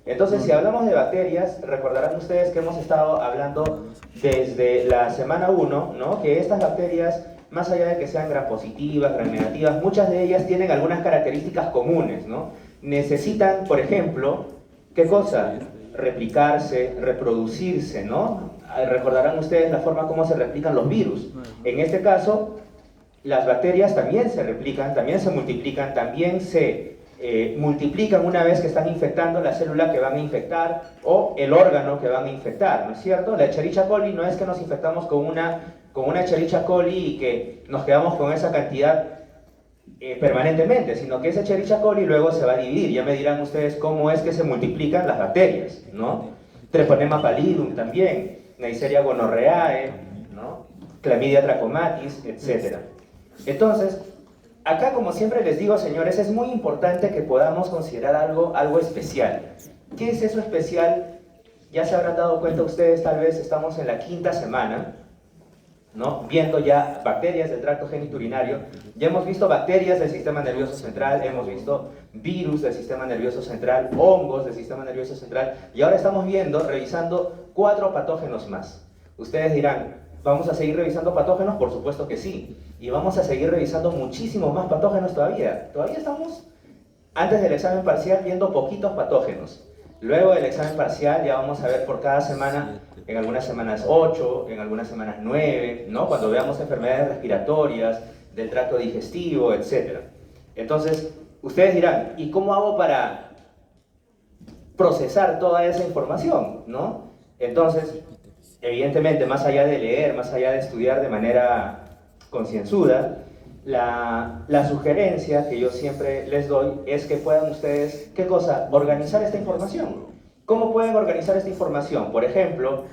Entonces, si hablamos de bacterias, recordarán ustedes que hemos estado hablando desde la semana 1, ¿no? Que estas bacterias, más allá de que sean gram positivas, gram negativas, muchas de ellas tienen algunas características comunes, ¿no? Necesitan, por ejemplo, ¿qué cosa? Replicarse, reproducirse, ¿no? Recordarán ustedes la forma como se replican los virus. En este caso, las bacterias también se replican, también se multiplican, también se multiplican una vez que están infectando la célula que van a infectar o el órgano que van a infectar, ¿no es cierto? La Escherichia coli no es que nos infectamos con una Escherichia coli y que nos quedamos con esa cantidad permanentemente, sino que esa Escherichia coli luego se va a dividir. Ya me dirán ustedes cómo es que se multiplican las bacterias, ¿no? Treponema pallidum también, Neisseria gonorrheae, ¿no? Clamidia trachomatis, etc. Entonces, acá, como siempre les digo, señores, es muy importante que podamos considerar algo especial. ¿Qué es eso especial? Ya se habrán dado cuenta ustedes, tal vez estamos en la quinta semana, ¿no? Viendo ya bacterias del tracto genitourinario. Ya hemos visto bacterias del sistema nervioso central, hemos visto virus del sistema nervioso central, hongos del sistema nervioso central, y ahora estamos revisando 4 patógenos más. Ustedes dirán, ¿vamos a seguir revisando patógenos? Por supuesto que sí. Y vamos a seguir revisando muchísimos más patógenos todavía. Todavía estamos, antes del examen parcial, viendo poquitos patógenos. Luego del examen parcial ya vamos a ver por cada semana, en algunas semanas 8, en algunas semanas 9, ¿no? Cuando veamos enfermedades respiratorias, del tracto digestivo, etc. Entonces, ustedes dirán, ¿y cómo hago para procesar toda esa información, ¿no? Entonces, evidentemente, más allá de leer, más allá de estudiar de manera concienzuda, la sugerencia que yo siempre les doy es que puedan ustedes, ¿qué cosa? Organizar esta información. ¿Cómo pueden organizar esta información? Por ejemplo,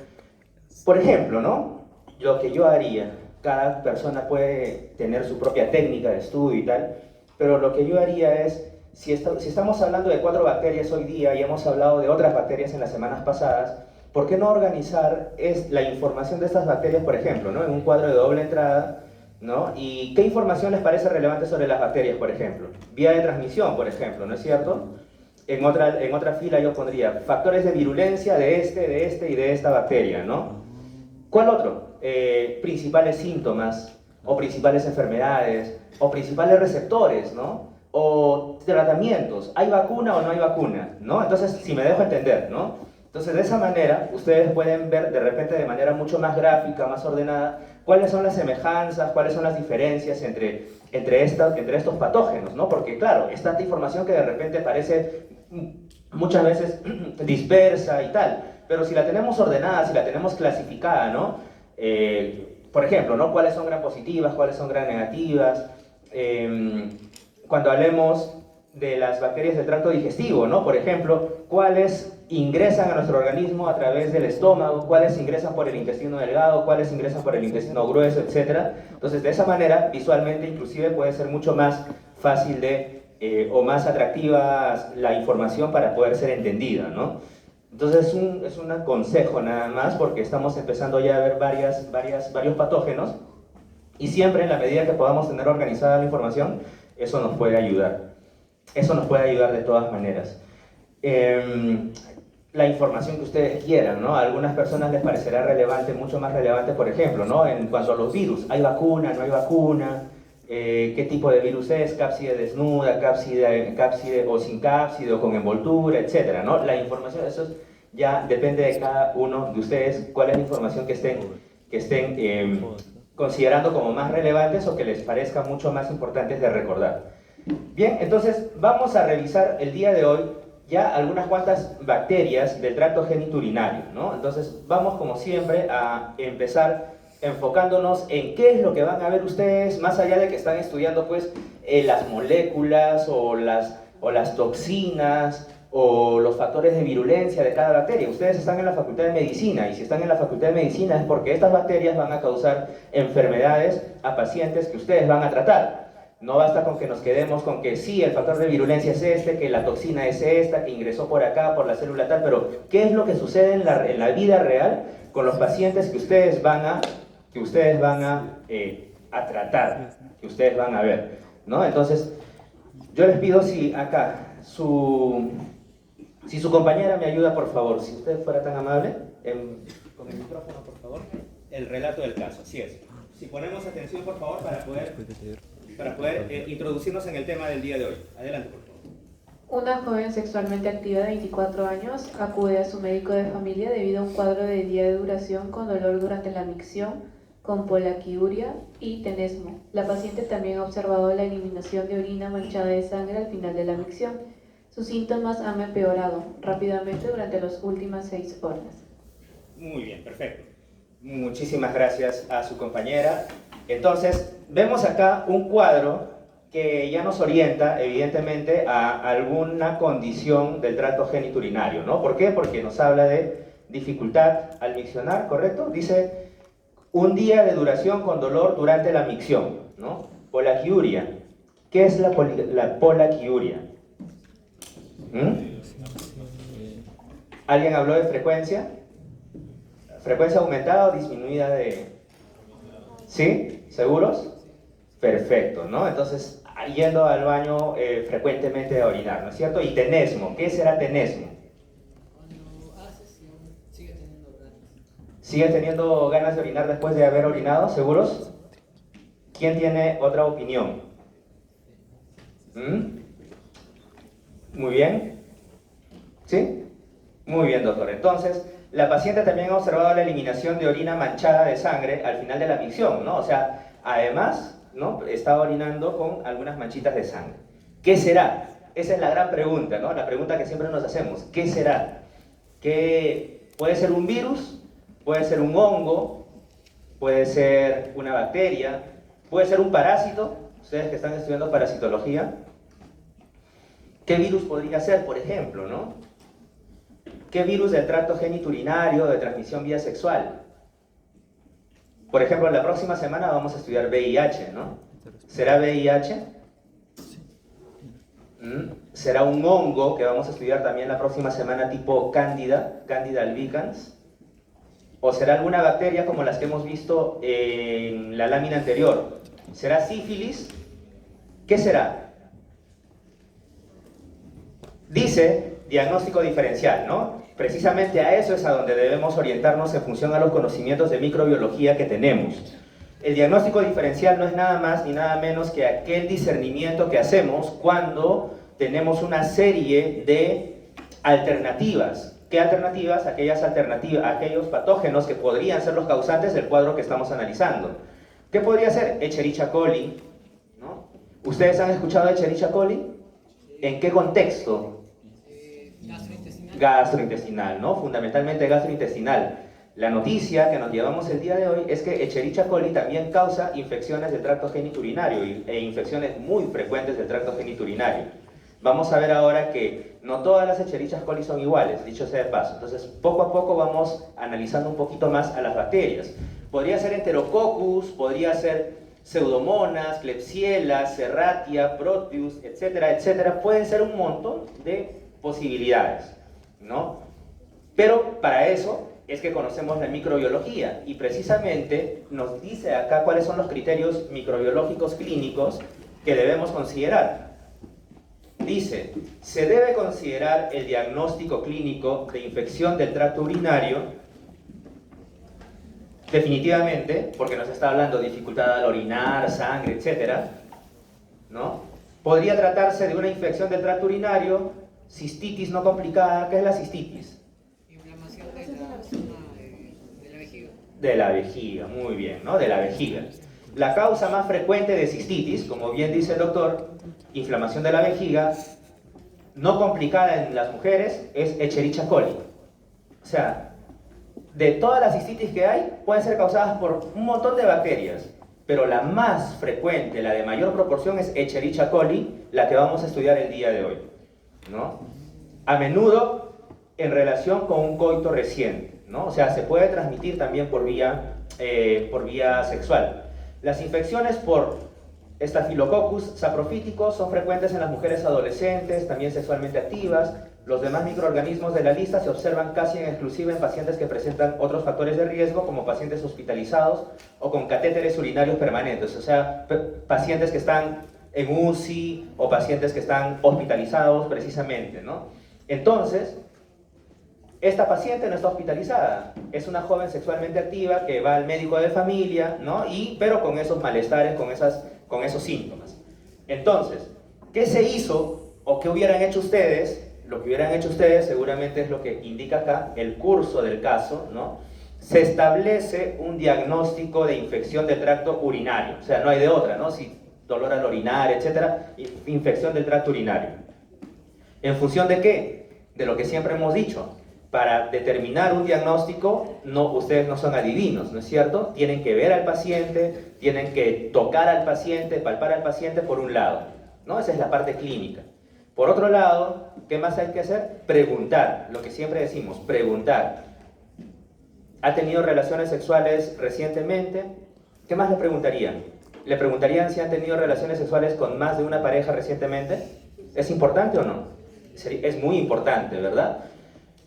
¿no? Lo que yo haría, cada persona puede tener su propia técnica de estudio y tal, pero lo que yo haría es, si estamos hablando de 4 bacterias hoy día y hemos hablado de otras bacterias en las semanas pasadas, ¿por qué no organizar la información de estas bacterias, por ejemplo, ¿no? En un cuadro de doble entrada, ¿no? ¿Y qué información les parece relevante sobre las bacterias, por ejemplo? Vía de transmisión, por ejemplo, ¿no es cierto? En otra fila yo pondría factores de virulencia de este y de esta bacteria, ¿no? ¿Cuál otro? Principales síntomas, o principales enfermedades, o principales receptores, ¿no? O tratamientos. ¿Hay vacuna o no hay vacuna? ¿No? Entonces, si me dejo entender, ¿no? Entonces, de esa manera, ustedes pueden ver de repente de manera mucho más gráfica, más ordenada, cuáles son las semejanzas, cuáles son las diferencias entre estos patógenos, ¿no? Porque, claro, es tanta información que de repente parece muchas veces dispersa y tal, pero si la tenemos ordenada, si la tenemos clasificada, ¿no? Por ejemplo, ¿no? ¿Cuáles son gram positivas, cuáles son gram negativas? Cuando hablemos de las bacterias del tracto digestivo, ¿no? Por ejemplo, ¿cuáles ingresan a nuestro organismo a través del estómago? ¿Cuáles ingresan por el intestino delgado? ¿Cuáles ingresan por el intestino grueso, etcétera? Entonces, de esa manera, visualmente, inclusive, puede ser mucho más fácil o más atractiva la información para poder ser entendida, ¿no? Entonces es un consejo nada más, porque estamos empezando ya a ver varios patógenos, y siempre en la medida que podamos tener organizada la información, eso nos puede ayudar. Eso nos puede ayudar de todas maneras. La información que ustedes quieran, ¿no? A algunas personas les parecerá relevante, mucho más relevante, por ejemplo, ¿no? En cuanto a los virus, ¿hay vacuna, no hay vacuna? ¿Qué tipo de virus es? Cápside desnuda, cápside o sin cápside o con envoltura, etcétera, ¿no? La información, eso ya depende de cada uno de ustedes, cuál es la información que estén considerando como más relevantes o que les parezca mucho más importantes de recordar. Bien, entonces vamos a revisar el día de hoy ya algunas cuantas bacterias del tracto genitourinario, ¿no? Entonces vamos, como siempre, a empezar enfocándonos en qué es lo que van a ver ustedes, más allá de que están estudiando pues las moléculas o las toxinas o los factores de virulencia de cada bacteria. Ustedes están en la Facultad de Medicina, y si están en la Facultad de Medicina es porque estas bacterias van a causar enfermedades a pacientes que ustedes van a tratar. No basta con que nos quedemos con que sí, el factor de virulencia es este, que la toxina es esta, que ingresó por acá, por la célula tal, pero ¿qué es lo que sucede en la vida real con los pacientes que ustedes van a tratar, que ustedes van a ver, ¿no? Entonces, yo les pido si acá Si su compañera me ayuda, por favor, si usted fuera tan amable, con el micrófono, por favor, el relato del caso, así es. Si ponemos atención, por favor, para poder introducirnos en el tema del día de hoy. Adelante, por favor. Una joven sexualmente activa de 24 años acude a su médico de familia debido a un cuadro de día de duración con dolor durante la micción, con polaquiuria y tenesmo. La paciente también ha observado la eliminación de orina manchada de sangre al final de la micción. Sus síntomas han empeorado rápidamente durante las últimas 6 horas. Muy bien, perfecto. Muchísimas gracias a su compañera. Entonces, vemos acá un cuadro que ya nos orienta, evidentemente, a alguna condición del tracto genitourinario, ¿no? ¿Por qué? Porque nos habla de dificultad al miccionar, ¿correcto? Dice, un día de duración con dolor durante la micción, ¿no? Polaquiuria. ¿Qué es la polaquiuria? ¿Alguien habló de frecuencia? ¿Frecuencia aumentada o disminuida de...? ¿Sí? ¿Seguros? Perfecto, ¿no? Entonces, yendo al baño frecuentemente a orinar, ¿no es cierto? Y tenesmo, ¿qué será tenesmo? Cuando haces y aún sigue teniendo ganas. ¿Sigue teniendo ganas de orinar después de haber orinado? ¿Seguros? ¿Quién tiene otra opinión? Muy bien. ¿Sí? Muy bien, doctor. Entonces, la paciente también ha observado la eliminación de orina manchada de sangre al final de la micción, ¿no? O sea, además, ¿no? Está orinando con algunas manchitas de sangre. ¿Qué será? Esa es la gran pregunta, ¿no? La pregunta que siempre nos hacemos. ¿Qué será? ¿Qué puede ser un virus? ¿Puede ser un hongo? ¿Puede ser una bacteria? ¿Puede ser un parásito? Ustedes que están estudiando parasitología. ¿Qué virus podría ser, por ejemplo, no? ¿Qué virus del tracto genitourinario de transmisión vía sexual? Por ejemplo, la próxima semana vamos a estudiar VIH, ¿no? ¿Será VIH? ¿Será un hongo que vamos a estudiar también la próxima semana tipo Candida, Candida albicans? ¿O será alguna bacteria como las que hemos visto en la lámina anterior? ¿Será sífilis? ¿Qué será? Dice diagnóstico diferencial, ¿no? Precisamente a eso es a donde debemos orientarnos en función a los conocimientos de microbiología que tenemos. El diagnóstico diferencial no es nada más ni nada menos que aquel discernimiento que hacemos cuando tenemos una serie de alternativas. ¿Qué alternativas? Aquellas alternativas, aquellos patógenos que podrían ser los causantes del cuadro que estamos analizando. ¿Qué podría ser? Escherichia coli, ¿no? ¿Ustedes han escuchado de Escherichia coli? ¿En qué contexto? Gastrointestinal. Gastrointestinal, ¿no? Fundamentalmente gastrointestinal. La noticia que nos llevamos el día de hoy es que Escherichia coli también causa infecciones del tracto genitourinario e infecciones muy frecuentes del tracto genitourinario. Vamos a ver ahora que no todas las Escherichia coli son iguales, dicho sea de paso. Entonces, poco a poco vamos analizando un poquito más a las bacterias. Podría ser Enterococcus, podría ser Pseudomonas, Klebsiella, Serratia, Proteus, etcétera, etcétera. Pueden ser un montón de posibilidades, ¿no? Pero para eso es que conocemos la microbiología y precisamente nos dice acá cuáles son los criterios microbiológicos clínicos que debemos considerar. Dice, se debe considerar el diagnóstico clínico de infección del tracto urinario definitivamente, porque nos está hablando de dificultad al orinar, sangre, etcétera, ¿no? Podría tratarse de una infección del tracto urinario, cistitis no complicada. ¿Qué es la cistitis? Inflamación de la zona de la vejiga. De la vejiga, muy bien, ¿no? De la vejiga. La causa más frecuente de cistitis, como bien dice el doctor, inflamación de la vejiga, no complicada en las mujeres, es Escherichia coli. O sea, de todas las cistitis que hay, pueden ser causadas por un montón de bacterias, pero la más frecuente, la de mayor proporción, es Escherichia coli, la que vamos a estudiar el día de hoy, ¿no? A menudo en relación con un coito reciente, ¿no? O sea, se puede transmitir también por vía sexual. Las infecciones por Staphylococcus saprophyticus son frecuentes en las mujeres adolescentes, también sexualmente activas. Los demás microorganismos de la lista se observan casi en exclusiva en pacientes que presentan otros factores de riesgo, como pacientes hospitalizados o con catéteres urinarios permanentes, o sea, pacientes que están en UCI o pacientes que están hospitalizados precisamente, ¿no? Entonces, esta paciente no está hospitalizada, es una joven sexualmente activa que va al médico de familia, ¿no? Pero con esos malestares, con esos síntomas. Entonces, ¿qué se hizo o qué hubieran hecho ustedes? Lo que hubieran hecho ustedes seguramente es lo que indica acá el curso del caso, ¿no? Se establece un diagnóstico de infección del tracto urinario, o sea, no hay de otra, ¿no? Si dolor al orinar, etcétera, infección del tracto urinario. ¿En función de qué? De lo que siempre hemos dicho. Para determinar un diagnóstico, ustedes no son adivinos, ¿no es cierto? Tienen que ver al paciente, tienen que tocar al paciente, palpar al paciente por un lado, ¿no? Esa es la parte clínica. Por otro lado, ¿qué más hay que hacer? Preguntar, lo que siempre decimos, preguntar. ¿Ha tenido relaciones sexuales recientemente? ¿Qué más le preguntarían? ¿Le preguntarían si han tenido relaciones sexuales con más de una pareja recientemente? ¿Es importante o no? Es muy importante, ¿verdad?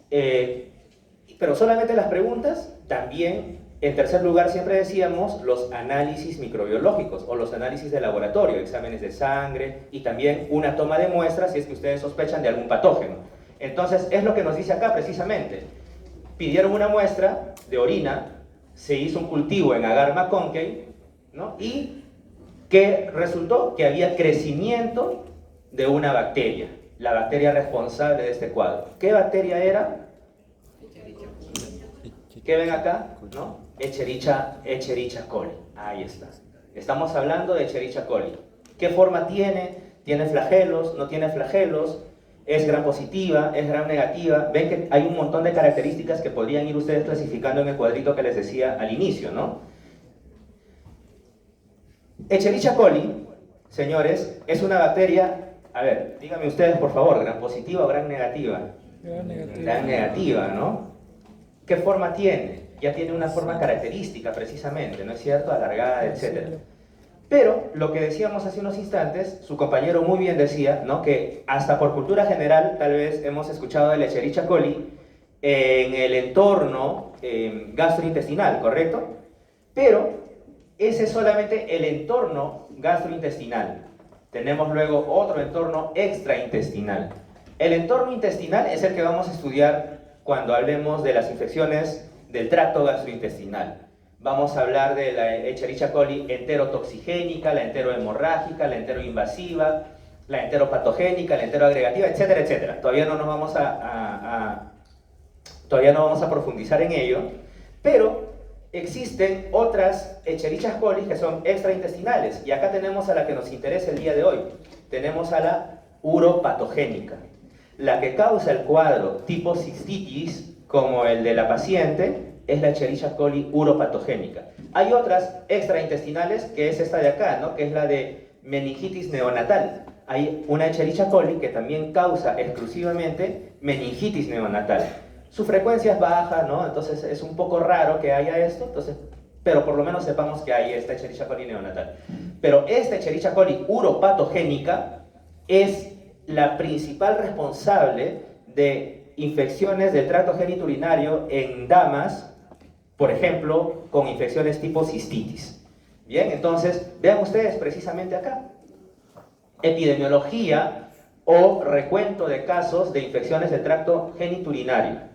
Pero solamente las preguntas, también, en tercer lugar, siempre decíamos los análisis microbiológicos o los análisis de laboratorio, exámenes de sangre y también una toma de muestras si es que ustedes sospechan de algún patógeno. Entonces, es lo que nos dice acá precisamente. Pidieron una muestra de orina, se hizo un cultivo en agar McConkey, ¿no? Y ¿qué resultó? Que había crecimiento de una bacteria, la bacteria responsable de este cuadro. ¿Qué bacteria era? ¿Qué ven acá? ¿No? Escherichia coli. Ahí está. Estamos hablando de Escherichia coli. ¿Qué forma tiene? ¿Tiene flagelos? ¿No tiene flagelos? ¿Es gram positiva? ¿Es gram negativa? Ven que hay un montón de características que podrían ir ustedes clasificando en el cuadrito que les decía al inicio, ¿no? Escherichia coli, señores, es una bacteria, a ver, díganme ustedes por favor, gram positiva o gram negativa. Gram negativa, ¿no? ¿Qué forma tiene? Ya tiene una forma característica precisamente, ¿no es cierto? Alargada, etc. Pero, lo que decíamos hace unos instantes, su compañero muy bien decía, ¿no? Que hasta por cultura general, tal vez hemos escuchado de la Escherichia coli en el entorno gastrointestinal, ¿correcto? Pero, ese es solamente el entorno gastrointestinal. Tenemos luego otro entorno extraintestinal. El entorno intestinal es el que vamos a estudiar cuando hablemos de las infecciones del tracto gastrointestinal. Vamos a hablar de la Escherichia coli enterotoxigénica, la enterohemorrágica, la enteroinvasiva, la enteropatogénica, la enteroagregativa, etcétera, etcétera. Todavía no vamos a profundizar en ello, pero existen otras Escherichia coli que son extraintestinales, y acá tenemos a la que nos interesa el día de hoy. Tenemos a la uropatogénica. La que causa el cuadro tipo cistitis, como el de la paciente, es la Escherichia coli uropatogénica. Hay otras extraintestinales, que es esta de acá, ¿no? Que es la de meningitis neonatal. Hay una Escherichia coli que también causa exclusivamente meningitis neonatal. Su frecuencia es baja, ¿no? Entonces es un poco raro que haya esto, pero por lo menos sepamos que hay esta Escherichia coli neonatal. Pero esta Escherichia coli uropatogénica es la principal responsable de infecciones del tracto genitourinario en damas, por ejemplo, con infecciones tipo cistitis. Bien, entonces, vean ustedes precisamente acá. Epidemiología o recuento de casos de infecciones del tracto genitourinario.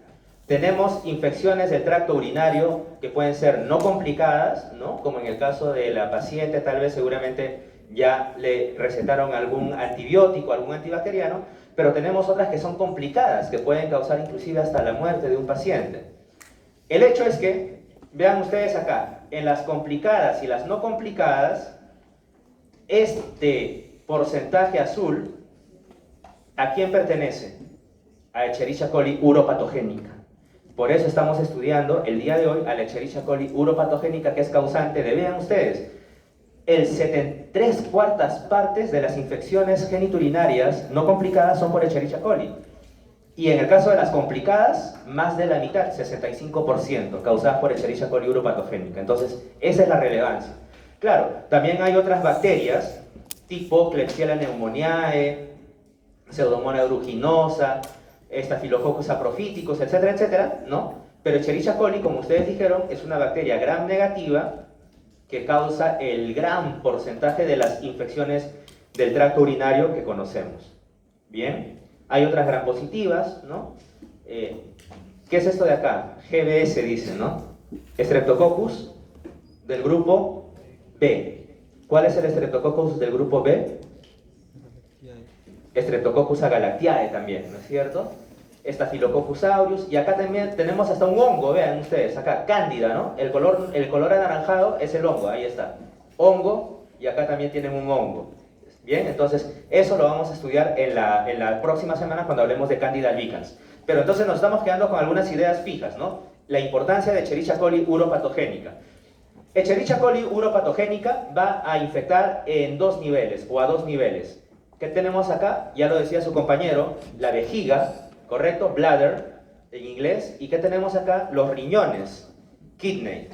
Tenemos infecciones del tracto urinario que pueden ser no complicadas, ¿no? Como en el caso de la paciente, tal vez seguramente ya le recetaron algún antibiótico, algún antibacteriano, pero tenemos otras que son complicadas, que pueden causar inclusive hasta la muerte de un paciente. El hecho es que, vean ustedes acá, en las complicadas y las no complicadas, este porcentaje azul, ¿a quién pertenece? A Escherichia coli uropatogénica. Por eso estamos estudiando el día de hoy a la Escherichia coli uropatogénica, que es causante de, vean ustedes, el 3/4 partes de las infecciones geniturinarias no complicadas son por Escherichia coli. Y en el caso de las complicadas, más de la mitad, 65%, causadas por Escherichia coli uropatogénica. Entonces, esa es la relevancia. Claro, también hay otras bacterias, tipo Klebsiella pneumoniae, Pseudomonas aeruginosa, Staphylococcus saprophyticus, etcétera, etcétera, ¿no? Pero Escherichia coli, como ustedes dijeron, es una bacteria gram negativa que causa el gran porcentaje de las infecciones del tracto urinario que conocemos. ¿Bien? Hay otras gram positivas, ¿no? ¿Qué es esto de acá? GBS dice, ¿no? Streptococcus del grupo B. ¿Cuál es el Streptococcus del grupo B? Streptococcus agalactiae también, ¿no es cierto? Staphylococcus aureus, y acá también tenemos hasta un hongo, vean ustedes, acá, cándida, ¿no? El color anaranjado es el hongo, ahí está. Hongo, y acá también tienen un hongo. Bien, entonces eso lo vamos a estudiar en la próxima semana cuando hablemos de Candida albicans. Pero entonces nos estamos quedando con algunas ideas fijas, ¿no? La importancia de Escherichia coli uropatogénica. Escherichia coli uropatogénica va a infectar en dos niveles, o a dos niveles. ¿Qué tenemos acá? Ya lo decía su compañero, la vejiga, ¿correcto? Bladder, en inglés. ¿Y qué tenemos acá? Los riñones, kidney.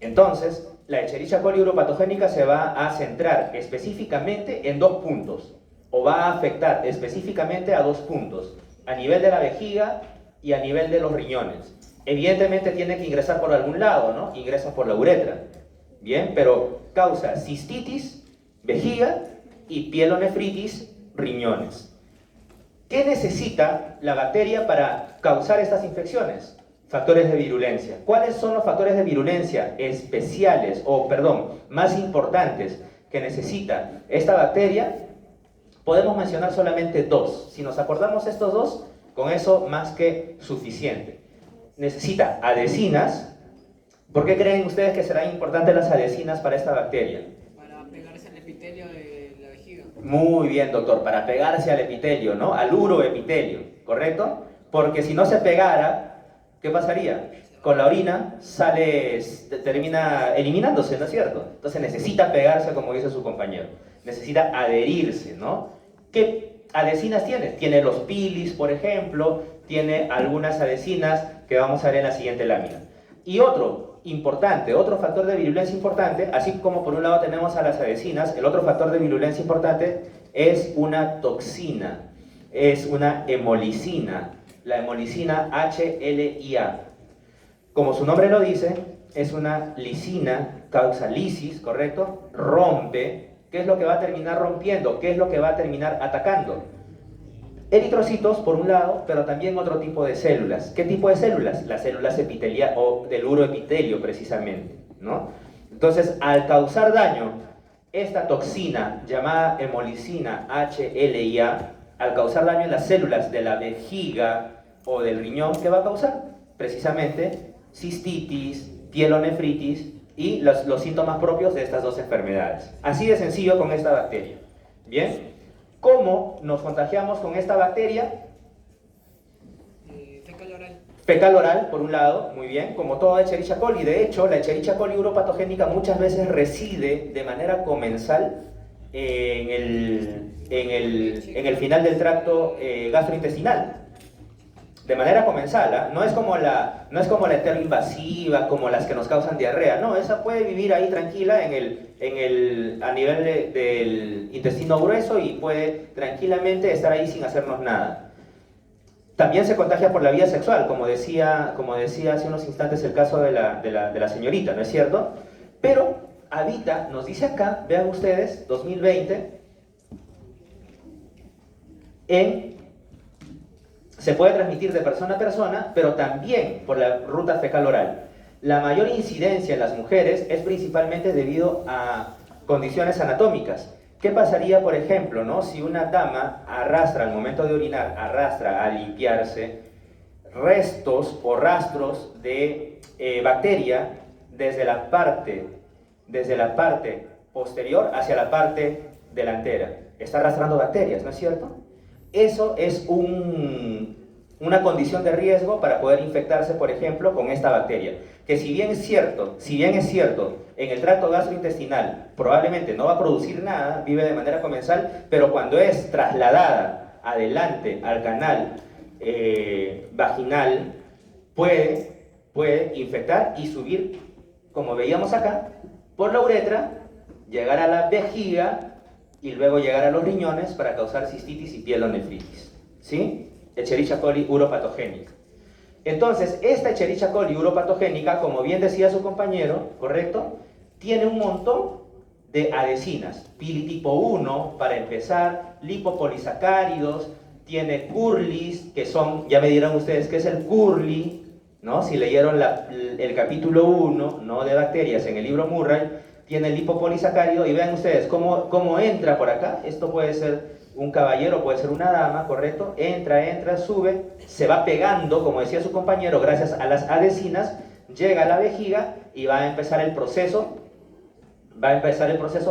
Entonces, la Escherichia coli uropatogénica se va a centrar específicamente en dos puntos, o va a afectar específicamente a dos puntos, a nivel de la vejiga y a nivel de los riñones. Evidentemente tiene que ingresar por algún lado, ¿no? Ingresa por la uretra. Bien, pero causa cistitis, vejiga, y pielonefritis, riñones. ¿Qué necesita la bacteria para causar estas infecciones? Factores de virulencia. ¿Cuáles son los factores de virulencia especiales, más importantes que necesita esta bacteria? Podemos mencionar solamente dos. Si nos acordamos estos dos, con eso más que suficiente. Necesita adhesinas. ¿Por qué creen ustedes que serán importantes las adhesinas para esta bacteria? Para pegarse al epitelio de la vejiga. Muy bien, doctor, para pegarse al epitelio, ¿no? Al uroepitelio, ¿correcto? Porque si no se pegara, ¿qué pasaría? Con la orina termina eliminándose, ¿no es cierto? Entonces necesita pegarse, como dice su compañero. Necesita adherirse, ¿no? ¿Qué adhesinas tiene? Tiene los pilis, por ejemplo, tiene algunas adhesinas que vamos a ver en la siguiente lámina. Y otro factor de virulencia importante, así como por un lado tenemos a las adhesinas, el otro factor de virulencia importante es una toxina, es una hemolicina, la hemolicina HLIA. Como su nombre lo dice, es una lisina, causa lisis, ¿correcto? Rompe. ¿Qué es lo que va a terminar rompiendo? ¿Qué es lo que va a terminar atacando? Eritrocitos, por un lado, pero también otro tipo de células. ¿Qué tipo de células? Las células epiteliales, o del uroepitelio, precisamente, ¿no? Entonces, al causar daño, esta toxina llamada hemolicina HLIA, al causar daño en las células de la vejiga o del riñón, ¿qué va a causar? Precisamente cistitis, pielonefritis y los síntomas propios de estas dos enfermedades. Así de sencillo con esta bacteria. ¿Bien? ¿Cómo nos contagiamos con esta bacteria? Fecal oral. Fecal oral, por un lado, muy bien, como toda Escherichia coli. De hecho, la Escherichia coli uropatogénica muchas veces reside de manera comensal en el final del tracto gastrointestinal. De manera comensal, ¿eh? No es como la enteroinvasiva, como las que nos causan diarrea. No, esa puede vivir ahí tranquila a nivel del intestino grueso y puede tranquilamente estar ahí sin hacernos nada. También se contagia por la vía sexual, como decía hace unos instantes el caso de la señorita, ¿no es cierto? Pero habita, nos dice acá, vean ustedes, 2020, se puede transmitir de persona a persona, pero también por la ruta fecal oral. La mayor incidencia en las mujeres es principalmente debido a condiciones anatómicas. ¿Qué pasaría, por ejemplo, ¿no? Si una dama arrastra, al momento de orinar, arrastra a limpiarse restos o rastros de bacteria desde la parte posterior hacia la parte delantera? Está arrastrando bacterias, ¿no es cierto? Eso es una condición de riesgo para poder infectarse, por ejemplo, con esta bacteria. Que si bien es cierto, en el tracto gastrointestinal probablemente no va a producir nada, vive de manera comensal, pero cuando es trasladada adelante al canal vaginal, puede infectar y subir, como veíamos acá, por la uretra, llegar a la vejiga, y luego llegar a los riñones para causar cistitis y pielonefritis. ¿Sí? Escherichia coli uropatogénica. Entonces, esta Escherichia coli uropatogénica, como bien decía su compañero, ¿correcto? Tiene un montón de adhesinas. Pili tipo 1, para empezar, lipopolisacáridos, tiene curlis, que son, ya me dirán ustedes qué es el curly, ¿no? Si leyeron el capítulo 1, ¿no?, de bacterias en el libro Murray, tiene el lipopolisacárido, y vean ustedes cómo entra por acá. Esto puede ser un caballero, puede ser una dama, ¿correcto? Entra, sube, se va pegando, como decía su compañero, gracias a las adhesinas, llega a la vejiga y va a empezar el proceso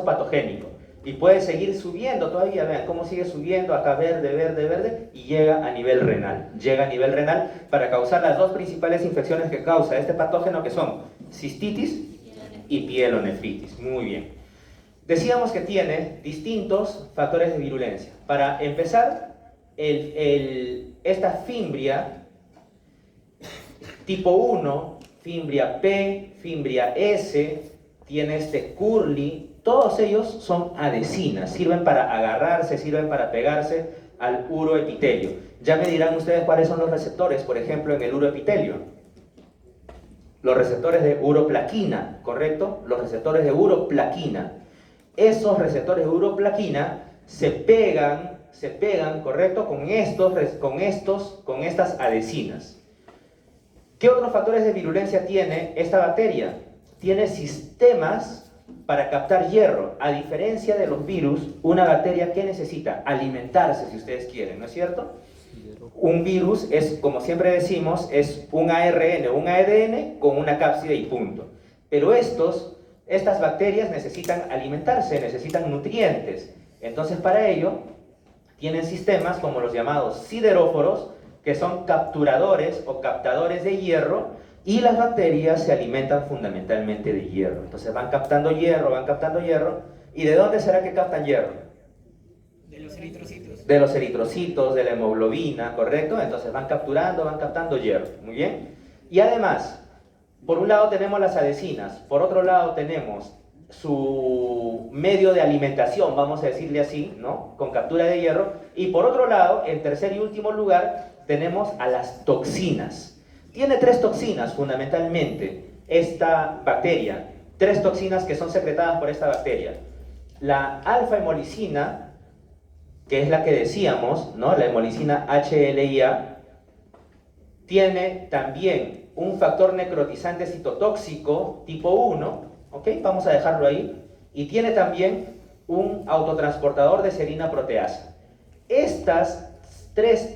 patogénico. Y puede seguir subiendo todavía, vean cómo sigue subiendo, acá verde, verde, verde, y llega a nivel renal. Llega a nivel renal para causar las dos principales infecciones que causa este patógeno, que son cistitis y pielonefritis. Muy bien. Decíamos que tiene distintos factores de virulencia. Para empezar, esta fimbria tipo 1, fimbria P, fimbria S, tiene este curly, todos ellos son adhesinas, sirven para agarrarse, sirven para pegarse al uroepitelio. Ya me dirán ustedes cuáles son los receptores, por ejemplo, en el uroepitelio. Los receptores de uroplaquina, ¿correcto? Los receptores de uroplaquina. Esos receptores de uroplaquina se pegan, ¿correcto?, con estas adhesinas. ¿Qué otros factores de virulencia tiene esta bacteria? Tiene sistemas para captar hierro. A diferencia de los virus, una bacteria que necesita alimentarse, si ustedes quieren, ¿no es cierto? Un virus es, como siempre decimos, es un ARN o un ADN con una cápside y punto. Pero estas bacterias necesitan alimentarse, necesitan nutrientes. Entonces, para ello, tienen sistemas como los llamados sideróforos, que son capturadores o captadores de hierro, y las bacterias se alimentan fundamentalmente de hierro. Entonces van captando hierro, ¿y de dónde será que captan hierro? De los eritrocitos. De los eritrocitos, de la hemoglobina, ¿correcto? Entonces van captando hierro. Muy bien. Y además, por un lado tenemos las adhesinas, por otro lado tenemos su medio de alimentación, vamos a decirle así, ¿no?, con captura de hierro, y por otro lado, en tercer y último lugar, tenemos a las toxinas. Tiene 3 toxinas fundamentalmente esta bacteria, 3 toxinas que son secretadas por esta bacteria. La alfa-hemolicina, que es la que decíamos, ¿no?, la hemolicina HLIA, tiene también un factor necrotizante citotóxico tipo 1, ¿ok? Vamos a dejarlo ahí. Y tiene también un autotransportador de serina proteasa. Estas 3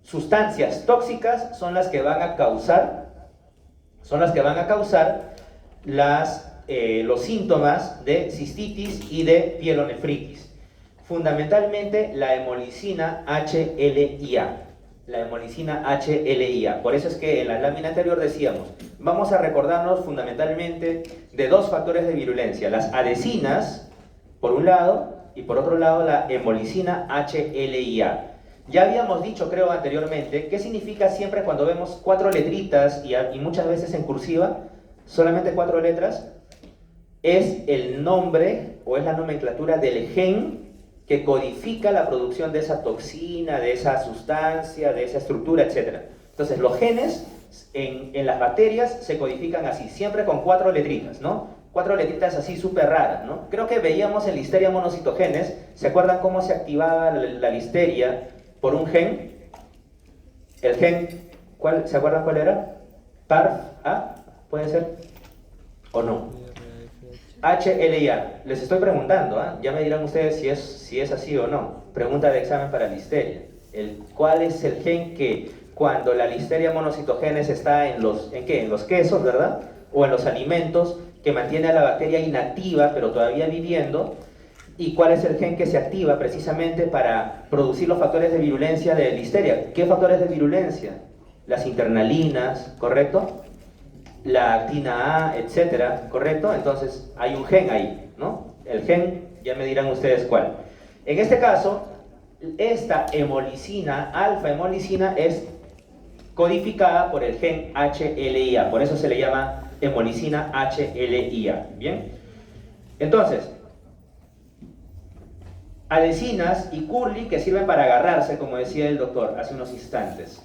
sustancias tóxicas son las que van a causar los síntomas de cistitis y de pielonefritis. Fundamentalmente la hemolicina HLIA. La hemolicina HLIA. Por eso es que en la lámina anterior decíamos, vamos a recordarnos fundamentalmente de 2 factores de virulencia: las adhesinas, por un lado, y por otro lado la hemolicina HLIA. Ya habíamos dicho, creo, anteriormente, ¿qué significa siempre cuando vemos 4 letritas y muchas veces en cursiva, solamente 4 letras? Es el nombre o es la nomenclatura del gen que codifica la producción de esa toxina, de esa sustancia, de esa estructura, etc. Entonces, los genes en las bacterias se codifican así, siempre con 4 letritas, ¿no? 4 letritas así súper raras, ¿no? Creo que veíamos en Listeria monocitogenes, ¿se acuerdan cómo se activaba la listeria por un gen? El gen, ¿se acuerdan cuál era? PARF-A, ¿puede ser? ¿O no? HLIA. Les estoy preguntando, ya me dirán ustedes si es así o no. Pregunta de examen para listeria. ¿Cuál es el gen que cuando la Listeria monocitogenes está en los quesos, ¿verdad?, o en los alimentos, que mantiene a la bacteria inactiva pero todavía viviendo? ¿Y cuál es el gen que se activa precisamente para producir los factores de virulencia de listeria? ¿Qué factores de virulencia? Las internalinas, ¿correcto? La actina A, etcétera, ¿correcto? Entonces hay un gen ahí, ¿no? El gen, ya me dirán ustedes cuál. En este caso, esta hemolicina, alfa-hemolicina, es codificada por el gen HLIA, por eso se le llama hemolicina HLIA, ¿bien? Entonces, adhesinas y curly que sirven para agarrarse, como decía el doctor hace unos instantes.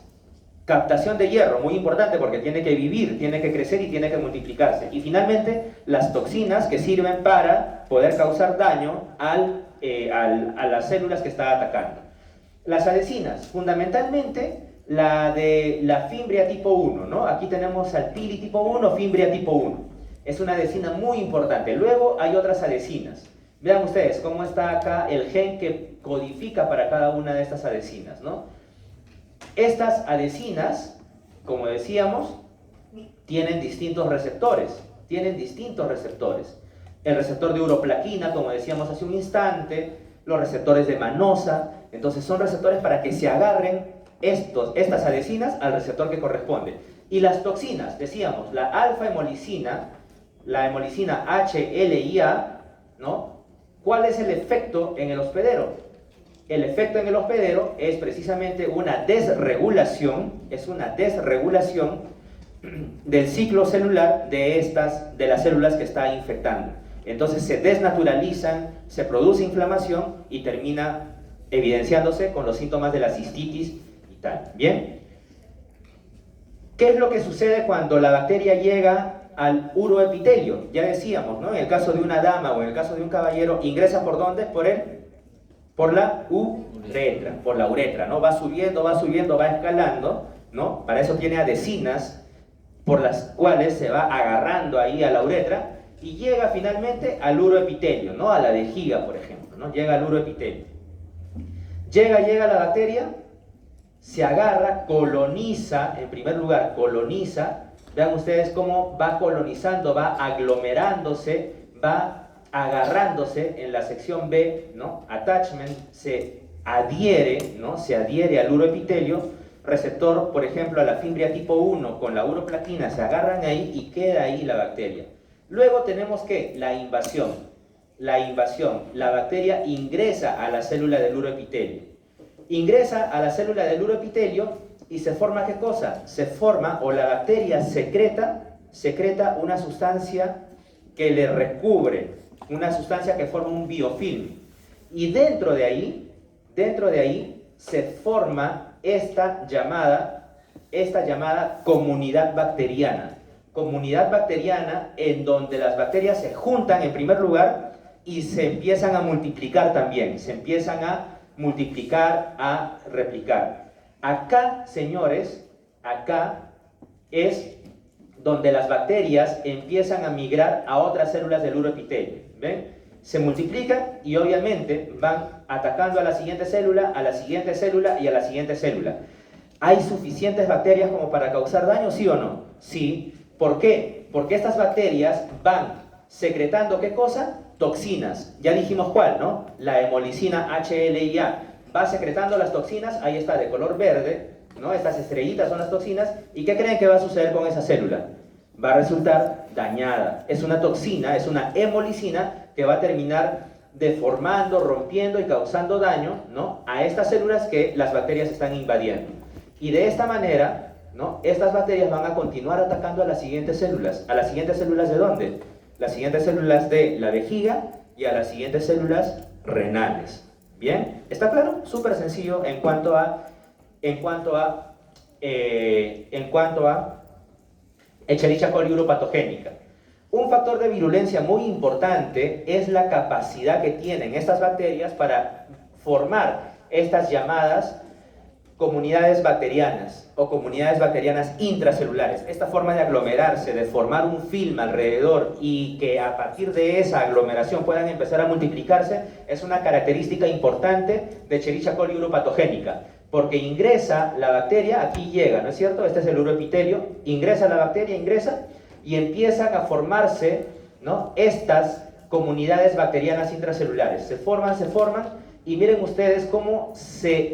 Captación de hierro, muy importante porque tiene que vivir, tiene que crecer y tiene que multiplicarse. Y finalmente, las toxinas que sirven para poder causar daño a las células que está atacando. Las adhesinas, fundamentalmente la de la fimbria tipo 1, ¿no? Aquí tenemos Salpili tipo 1, fimbria tipo 1. Es una adhesina muy importante. Luego hay otras adhesinas. Vean ustedes cómo está acá el gen que codifica para cada una de estas adhesinas, ¿no? Estas adhesinas, como decíamos, tienen distintos receptores. El receptor de uroplaquina, como decíamos hace un instante, los receptores de manosa. Entonces son receptores para que se agarren estas adhesinas al receptor que corresponde. Y las toxinas, decíamos, la alfa-hemolicina, la hemolicina HLIA, ¿no? ¿Cuál es el efecto en el hospedero? El efecto en el hospedero es precisamente una desregulación, del ciclo celular de las células que está infectando. Entonces se desnaturalizan, se produce inflamación y termina evidenciándose con los síntomas de la cistitis y tal. ¿Bien? ¿Qué es lo que sucede cuando la bacteria llega al uroepitelio? Ya decíamos, ¿no? En el caso de una dama o en el caso de un caballero, ingresa ¿por dónde? Por la uretra, ¿no? Va subiendo, va escalando, ¿no? Para eso tiene adhesinas por las cuales se va agarrando ahí a la uretra y llega finalmente al uroepitelio, ¿no? A la vejiga, por ejemplo, ¿no? Llega al uroepitelio. Llega la bacteria, se agarra, coloniza, en primer lugar, coloniza. Vean ustedes cómo va colonizando, va aglomerándose, va agarrándose en la sección B, ¿no? Attachment, se adhiere, ¿no? Se adhiere al uroepitelio, receptor, por ejemplo, a la fimbria tipo 1 con la uroplaquina, se agarran ahí y queda ahí la bacteria. Luego tenemos que la invasión, la bacteria ingresa a la célula del uroepitelio. Ingresa a la célula del uroepitelio y se forma ¿qué cosa? Se forma, o la bacteria secreta una sustancia que le recubre, una sustancia que forma un biofilm. Y dentro de ahí se forma esta llamada comunidad bacteriana. Comunidad bacteriana en donde las bacterias se juntan en primer lugar y se empiezan a multiplicar también, se empiezan a multiplicar, a replicar. Acá, señores, acá es donde las bacterias empiezan a migrar a otras células del uroepitelio. ¿Ven? Se multiplican y obviamente van atacando a la siguiente célula, a la siguiente célula y a la siguiente célula. ¿Hay suficientes bacterias como para causar daño, sí o no? Sí. ¿Por qué? Porque estas bacterias van secretando, ¿qué cosa? Toxinas. Ya dijimos cuál, ¿no? La hemolicina HLIA. Va secretando las toxinas, ahí está, de color verde, ¿no? Estas estrellitas son las toxinas. ¿Y qué creen que va a suceder con esa célula? Va a resultar dañada. Es una toxina, es una hemolicina que va a terminar deformando, rompiendo y causando daño, ¿no? A estas células que las bacterias están invadiendo. Y de esta manera, ¿no? Estas bacterias van a continuar atacando a las siguientes células. ¿A las siguientes células de dónde? Las siguientes células de la vejiga y a las siguientes células renales. ¿Bien? ¿Está claro? Súper sencillo en cuanto a Escherichia coli uropatogénica. Un factor de virulencia muy importante es la capacidad que tienen estas bacterias para formar estas llamadas comunidades bacterianas o comunidades bacterianas intracelulares. Esta forma de aglomerarse, de formar un film alrededor y que a partir de esa aglomeración puedan empezar a multiplicarse es una característica importante de Escherichia coli uropatogénica. Porque ingresa la bacteria, aquí llega, ¿no es cierto? Este es el uroepitelio, ingresa la bacteria, y empiezan a formarse, ¿no? Estas comunidades bacterianas intracelulares. Se forman, y miren ustedes cómo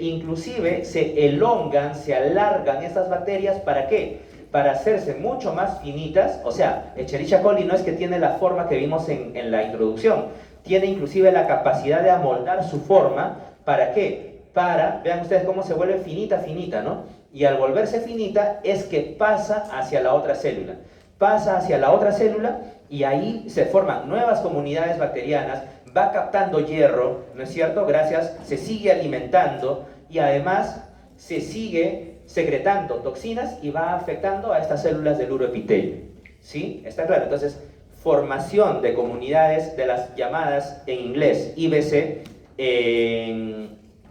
inclusive se elongan, se alargan estas bacterias, ¿para qué? Para hacerse mucho más finitas. O sea, Escherichia coli no es que tiene la forma que vimos en la introducción, tiene inclusive la capacidad de amoldar su forma, ¿para qué? Vean ustedes cómo se vuelve finita, ¿no? Y al volverse finita es que pasa hacia la otra célula. Pasa hacia la otra célula y ahí se forman nuevas comunidades bacterianas, va captando hierro, ¿no es cierto? Se sigue alimentando y además se sigue secretando toxinas y va afectando a estas células del uroepitelio. ¿Sí? ¿Está claro? Entonces, formación de comunidades de las llamadas en inglés IBC,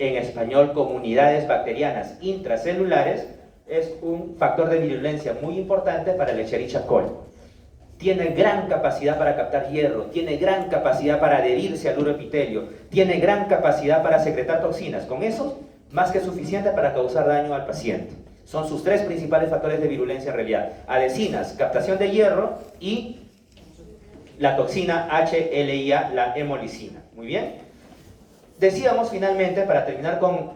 en español comunidades bacterianas intracelulares, es un factor de virulencia muy importante para el Escherichia coli. Tiene gran capacidad para captar hierro, tiene gran capacidad para adherirse al uroepitelio, tiene gran capacidad para secretar toxinas. Con eso, más que suficiente para causar daño al paciente. Son sus tres principales factores de virulencia en realidad: adhesinas, captación de hierro y la toxina HLIA, la hemolicina. Muy bien. Decíamos finalmente, para terminar con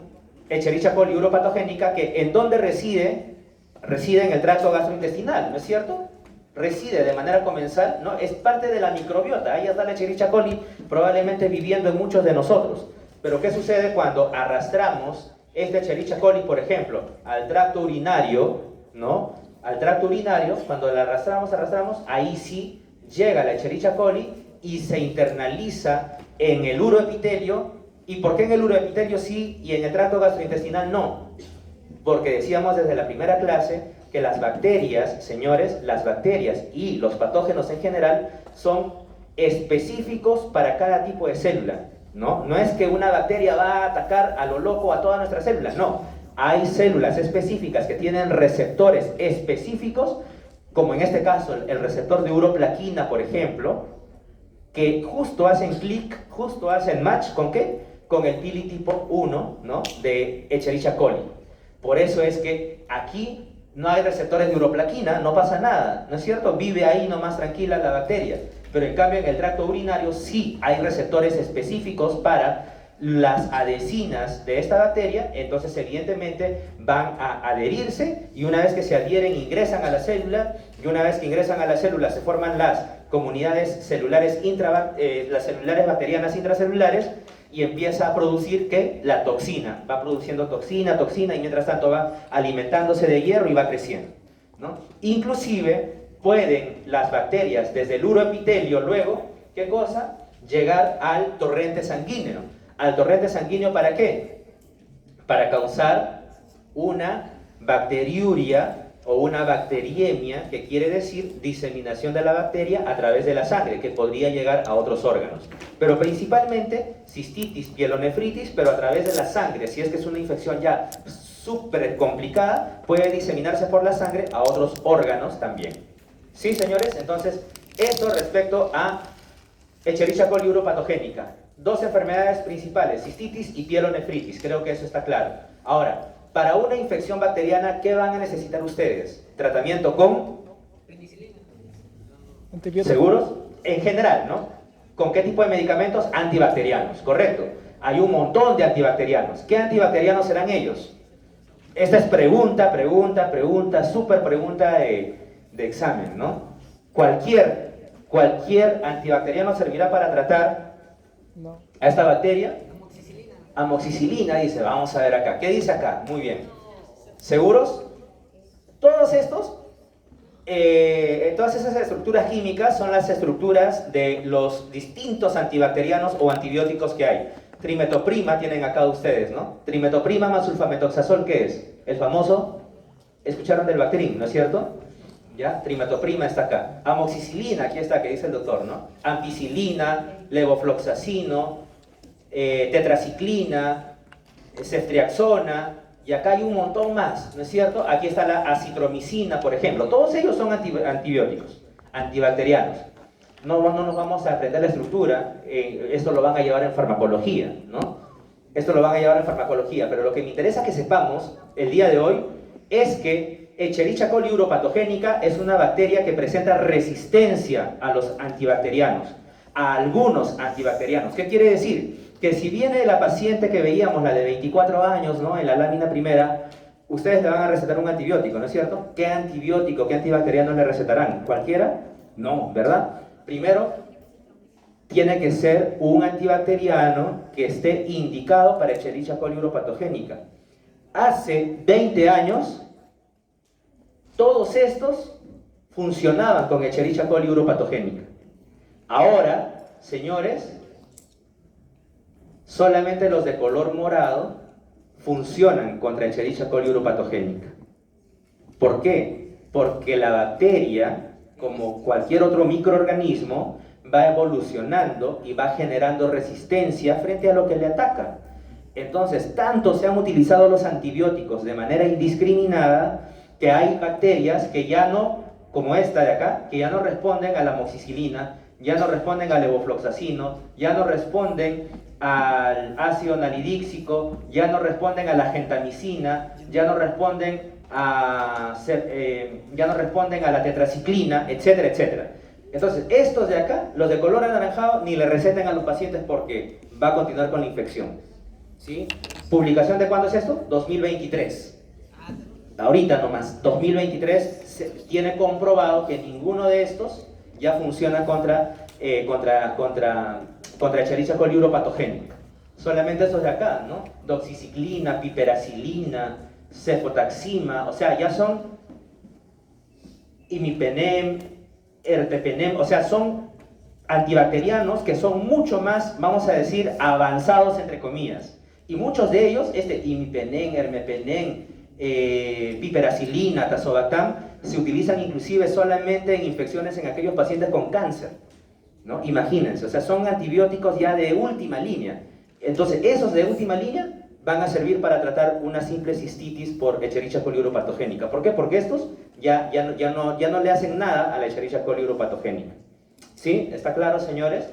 Escherichia coli uropatogénica, que en dónde reside en el tracto gastrointestinal, ¿no es cierto? Reside de manera comensal, ¿no? Es parte de la microbiota. Ahí está la Escherichia coli probablemente viviendo en muchos de nosotros. Pero ¿qué sucede cuando arrastramos este Escherichia coli, por ejemplo, al tracto urinario, ¿no? Al tracto urinario, cuando la arrastramos, ahí sí llega la Escherichia coli y se internaliza en el uroepitelio. ¿Y por qué en el uroepitelio sí y en el tracto gastrointestinal no? Porque decíamos desde la primera clase que las bacterias, señores, las bacterias y los patógenos en general son específicos para cada tipo de célula, ¿no? No es que una bacteria va a atacar a lo loco a todas nuestras células, no. Hay células específicas que tienen receptores específicos, como en este caso el receptor de uroplaquina, por ejemplo, que justo hacen clic, justo hacen match, ¿con qué? Con el pili tipo 1, ¿no? De Escherichia coli. Por eso es que aquí no hay receptores de uroplaquina, no pasa nada, ¿no es cierto? Vive ahí nomás tranquila la bacteria. Pero en cambio en el tracto urinario sí hay receptores específicos para las adhesinas de esta bacteria, entonces evidentemente van a adherirse y una vez que se adhieren ingresan a la célula y una vez que ingresan a la célula se forman las comunidades celulares las celulares bacterianas intracelulares y empieza a producir ¿qué? La toxina, va produciendo toxina y mientras tanto va alimentándose de hierro y va creciendo, ¿no? Inclusive pueden las bacterias desde el uroepitelio luego, ¿qué cosa? Llegar al torrente sanguíneo. ¿Al torrente sanguíneo para qué? Para causar una bacteriuria o una bacteriemia, que quiere decir diseminación de la bacteria a través de la sangre, que podría llegar a otros órganos. Pero principalmente cistitis, pielonefritis, pero a través de la sangre. Si es que es una infección ya súper complicada, puede diseminarse por la sangre a otros órganos también. ¿Sí, señores? Entonces, esto respecto a Escherichia coli uropatogénica. Dos enfermedades principales, cistitis y pielonefritis, creo que eso está claro. Ahora, para una infección bacteriana, ¿qué van a necesitar ustedes? ¿Tratamiento con? Penicilina. ¿Seguros? En general, ¿no? ¿Con qué tipo de medicamentos? Antibacterianos, correcto. Hay un montón de antibacterianos. ¿Qué antibacterianos serán ellos? Esta es pregunta, súper pregunta de examen, ¿no? Cualquier antibacteriano servirá para tratar a esta bacteria. Amoxicilina, dice, vamos a ver acá. ¿Qué dice acá? Muy bien. ¿Seguros? Todos estos, todas esas estructuras químicas son las estructuras de los distintos antibacterianos o antibióticos que hay. Trimetoprima tienen acá ustedes, ¿no? Trimetoprima más sulfametoxazol, ¿qué es? El famoso, escucharon del Bactrim, ¿no es cierto? ¿Ya? Trimetoprima está acá. Amoxicilina, aquí está, que dice el doctor, ¿no? Ampicilina, levofloxacino, tetraciclina, ceftriaxona, y acá hay un montón más, ¿no es cierto? Aquí está la acitromicina, por ejemplo. Todos ellos son antibióticos, antibacterianos. No nos vamos a aprender la estructura, esto lo van a llevar en farmacología, ¿no? Esto lo van a llevar en farmacología, pero lo que me interesa que sepamos el día de hoy es que Escherichia coli uropatogénica es una bacteria que presenta resistencia a los antibacterianos, a algunos antibacterianos. ¿Qué quiere decir? Que si viene la paciente que veíamos, la de 24 años, ¿no? En la lámina primera, ustedes le van a recetar un antibiótico, ¿no es cierto? ¿Qué antibiótico, qué antibacteriano le recetarán? ¿Cualquiera? No, ¿verdad? Primero, tiene que ser un antibacteriano que esté indicado para Escherichia coli uropatogénica. Hace 20 años, todos estos funcionaban con Escherichia coli uropatogénica. Ahora, señores, solamente los de color morado funcionan contra Escherichia coli uropatogénica. ¿Por qué? Porque la bacteria, como cualquier otro microorganismo, va evolucionando y va generando resistencia frente a lo que le ataca. Entonces, tanto se han utilizado los antibióticos de manera indiscriminada que hay bacterias que ya no, como esta de acá, que ya no responden a la amoxicilina, ya no responden al levofloxacino, ya no responden al ácido nalidíxico, ya no responden a la gentamicina, ya no responden ya no responden a la tetraciclina, etcétera, etcétera. Entonces, estos de acá, los de color anaranjado, ni le receten a los pacientes porque va a continuar con la infección. ¿Sí? ¿Publicación de cuándo es esto? 2023. Ahorita nomás, 2023, se tiene comprobado que ninguno de estos ya funciona contra Escherichia coli uropatogénica. Solamente estos de acá, ¿no? Doxiciclina, piperacilina, cefotaxima, o sea, ya son imipenem, ertepenem, o sea, son antibacterianos que son mucho más, vamos a decir, avanzados, entre comillas. Y muchos de ellos, imipenem, ermepenem, piperacilina, tazobactam, se utilizan inclusive solamente en infecciones en aquellos pacientes con cáncer, ¿no? Imagínense, o sea, son antibióticos ya de última línea. Entonces, esos de última línea van a servir para tratar una simple cistitis por Escherichia coli uropatogénica. ¿Por qué? Porque estos ya no le hacen nada a la Escherichia coli uropatogénica. ¿Sí? ¿Está claro, señores?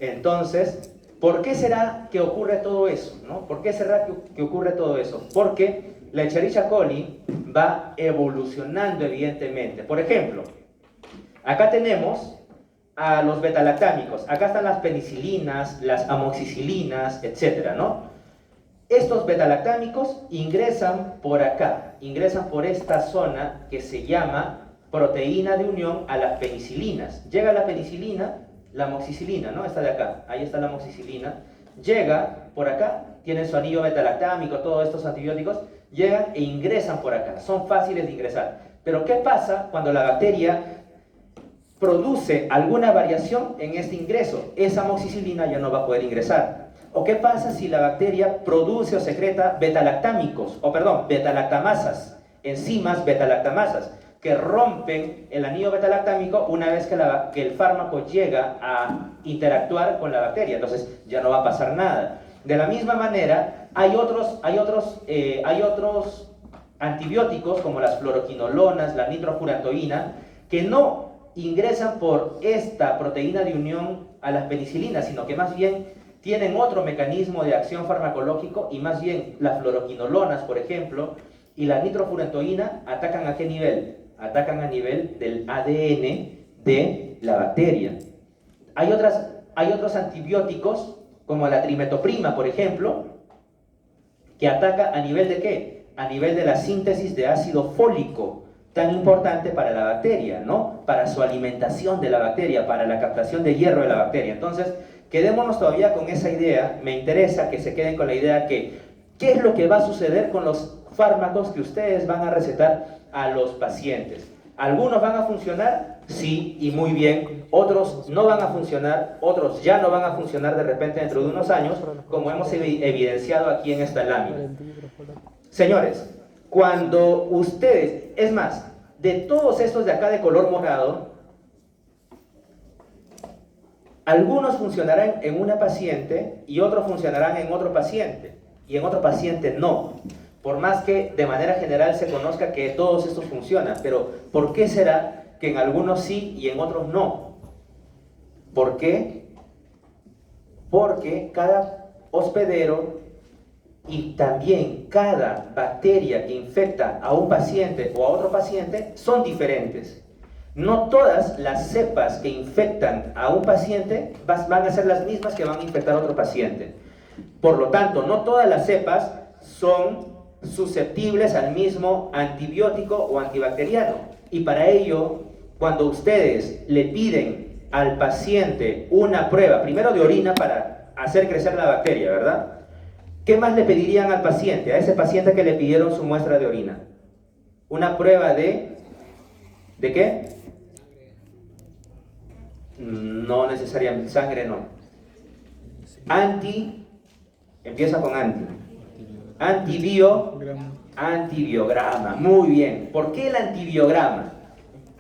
Entonces, ¿por qué será que ocurre todo eso? ¿No? ¿Por qué será que ocurre todo eso? Porque la Escherichia coli va evolucionando, evidentemente. Por ejemplo, acá tenemos a los betalactámicos. Acá están las penicilinas, las amoxicilinas, etcétera, ¿no? Estos betalactámicos ingresan por acá, ingresan por esta zona que se llama proteína de unión a las penicilinas. Llega la penicilina, la amoxicilina, ¿no? Esta de acá, ahí está la amoxicilina. Llega por acá, tiene su anillo betalactámico, todos estos antibióticos, llegan e ingresan por acá, son fáciles de ingresar. Pero ¿qué pasa cuando la bacteria produce alguna variación en este ingreso? Esa amoxicilina ya no va a poder ingresar. ¿O qué pasa si la bacteria produce o secreta betalactamasas, enzimas betalactamasas, que rompen el anillo betalactámico una vez que el fármaco llega a interactuar con la bacteria? Entonces ya no va a pasar nada. De la misma manera, hay otros antibióticos como las fluoroquinolonas, la nitrofurantoína, que no ingresan por esta proteína de unión a las penicilinas, sino que más bien tienen otro mecanismo de acción farmacológico, y más bien las fluoroquinolonas, por ejemplo, y la nitrofurantoína atacan ¿a qué nivel? Atacan a nivel del ADN de la bacteria. Hay otros antibióticos, como la trimetoprima, por ejemplo, que ataca a nivel de ¿qué? A nivel de la síntesis de ácido fólico, tan importante para la bacteria, ¿no? Para su alimentación de la bacteria, para la captación de hierro de la bacteria. Entonces, quedémonos todavía con esa idea. Me interesa que se queden con la idea que ¿qué es lo que va a suceder con los fármacos que ustedes van a recetar a los pacientes? ¿Algunos van a funcionar? Sí, y muy bien. Otros no van a funcionar, otros ya no van a funcionar de repente dentro de unos años, como hemos evidenciado aquí en esta lámina. Señores, cuando ustedes, es más, de todos estos de acá de color morado, algunos funcionarán en una paciente y otros funcionarán en otro paciente, y en otro paciente no. Por más que de manera general se conozca que todos estos funcionan, pero ¿por qué será que en algunos sí y en otros no? ¿Por qué? Porque cada hospedero y también cada bacteria que infecta a un paciente o a otro paciente son diferentes. No todas las cepas que infectan a un paciente van a ser las mismas que van a infectar a otro paciente. Por lo tanto, no todas las cepas son susceptibles al mismo antibiótico o antibacteriano. Y para ello, cuando ustedes le piden al paciente una prueba, primero de orina para hacer crecer la bacteria, ¿verdad? ¿Qué más le pedirían al paciente, a ese paciente que le pidieron su muestra de orina? Una prueba ¿de qué? No necesariamente, sangre no. Empieza con antibiograma, muy bien. ¿Por qué el antibiograma?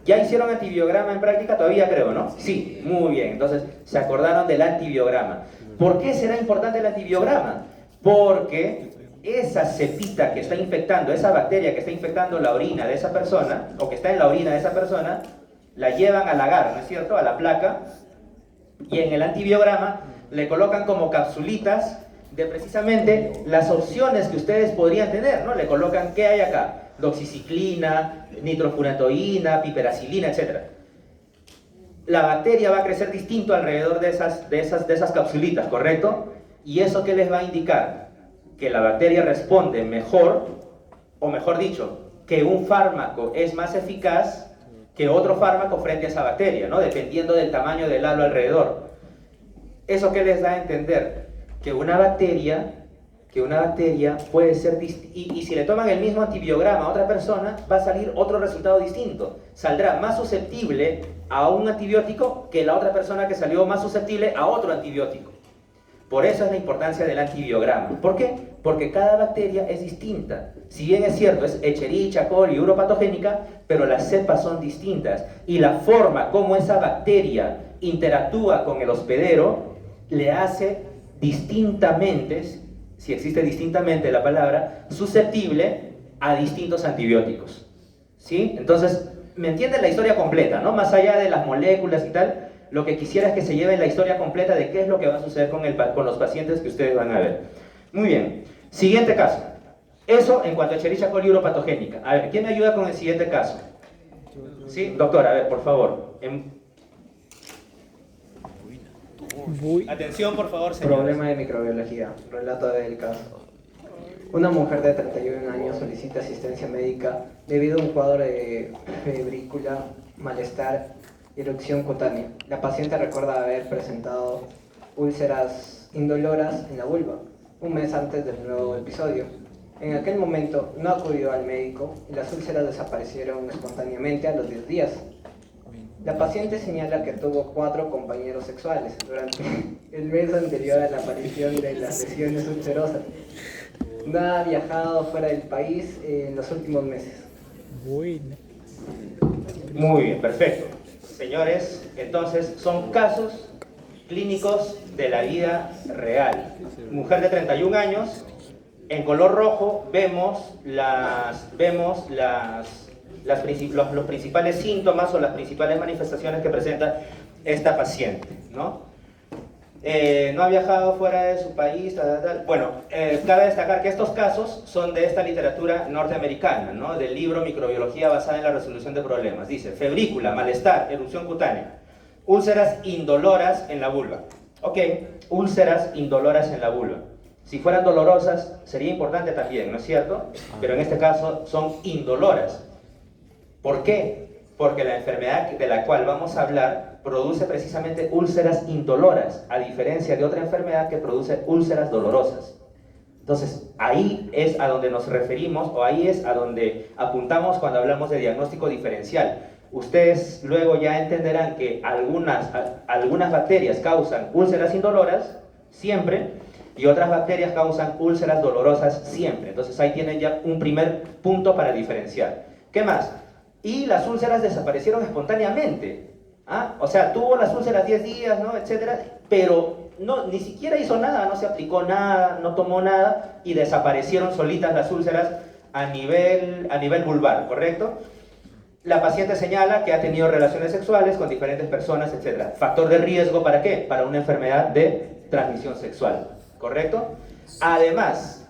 ¿Ya hicieron antibiograma en práctica? Todavía creo, ¿no? Sí, muy bien. Entonces, se acordaron del antibiograma. ¿Por qué será importante el antibiograma? porque esa cepita que está infectando, esa bacteria que está infectando la orina de esa persona, o que está en la orina de esa persona, la llevan al agar, ¿no es cierto?, a la placa, y en el antibiograma le colocan como capsulitas de precisamente las opciones que ustedes podrían tener, ¿no? Le colocan, ¿qué hay acá? Doxiciclina, nitrofurantoína, piperacilina, etc. La bacteria va a crecer distinto alrededor de esas capsulitas, ¿correcto? ¿Y eso qué les va a indicar? Que la bacteria responde mejor, o mejor dicho, que un fármaco es más eficaz que otro fármaco frente a esa bacteria, ¿no? Dependiendo del tamaño del halo alrededor. ¿Eso qué les da a entender? Que una bacteria puede ser y si le toman el mismo antibiograma a otra persona, va a salir otro resultado distinto. Saldrá más susceptible a un antibiótico que la otra persona que salió más susceptible a otro antibiótico. Por eso es la importancia del antibiograma. ¿Por qué? Porque cada bacteria es distinta. Si bien es cierto, es Escherichia coli uropatogénica, pero las cepas son distintas. Y la forma como esa bacteria interactúa con el hospedero le hace distintamente, si existe distintamente la palabra, susceptible a distintos antibióticos. ¿Sí? Entonces, ¿me entienden la historia completa, ¿no? Más allá de las moléculas y tal, lo que quisiera es que se lleven la historia completa de qué es lo que va a suceder con los pacientes que ustedes van a ver. Muy bien. Siguiente caso. Eso en cuanto a Escherichia coli uropatogénica. A ver, ¿quién me ayuda con el siguiente caso? ¿Sí? Doctor, a ver, por favor. Atención, por favor, señores. Problema de microbiología. Relato del caso. Una mujer de 31 años solicita asistencia médica debido a un cuadro de febrícula, malestar y erupción cutánea. La paciente recuerda haber presentado úlceras indoloras en la vulva un mes antes del nuevo episodio. En aquel momento no acudió al médico y las úlceras desaparecieron espontáneamente a los 10 días. La paciente señala que tuvo 4 compañeros sexuales durante el mes anterior a la aparición de las lesiones ulcerosas. No ha viajado fuera del país en los últimos meses. Muy bien, perfecto. Señores, entonces son casos clínicos de la vida real. Mujer de 31 años, en color rojo vemos los principales síntomas o las principales manifestaciones que presenta esta paciente, ¿no? No ha viajado fuera de su país, tal. Bueno, cabe destacar que estos casos son de esta literatura norteamericana, ¿no? Del libro Microbiología basada en la resolución de problemas. Dice, febrícula, malestar, erupción cutánea, úlceras indoloras en la vulva. Ok, úlceras indoloras en la vulva. Si fueran dolorosas, sería importante también, ¿no es cierto? Pero en este caso son indoloras. ¿Por qué? Porque la enfermedad de la cual vamos a hablar produce precisamente úlceras indoloras, a diferencia de otra enfermedad que produce úlceras dolorosas. Entonces, ahí es a donde nos referimos, o ahí es a donde apuntamos cuando hablamos de diagnóstico diferencial. Ustedes luego ya entenderán que algunas bacterias causan úlceras indoloras, siempre, y otras bacterias causan úlceras dolorosas, siempre. Entonces, ahí tienen ya un primer punto para diferenciar. ¿Qué más? Y las úlceras desaparecieron espontáneamente. ¿Ah? O sea, tuvo las úlceras 10 días, ¿no? Etcétera, pero ni siquiera hizo nada, no se aplicó nada, no tomó nada y desaparecieron solitas las úlceras a nivel vulvar, ¿correcto? La paciente señala que ha tenido relaciones sexuales con diferentes personas, etcétera. ¿Factor de riesgo para qué? Para una enfermedad de transmisión sexual, ¿correcto? Además,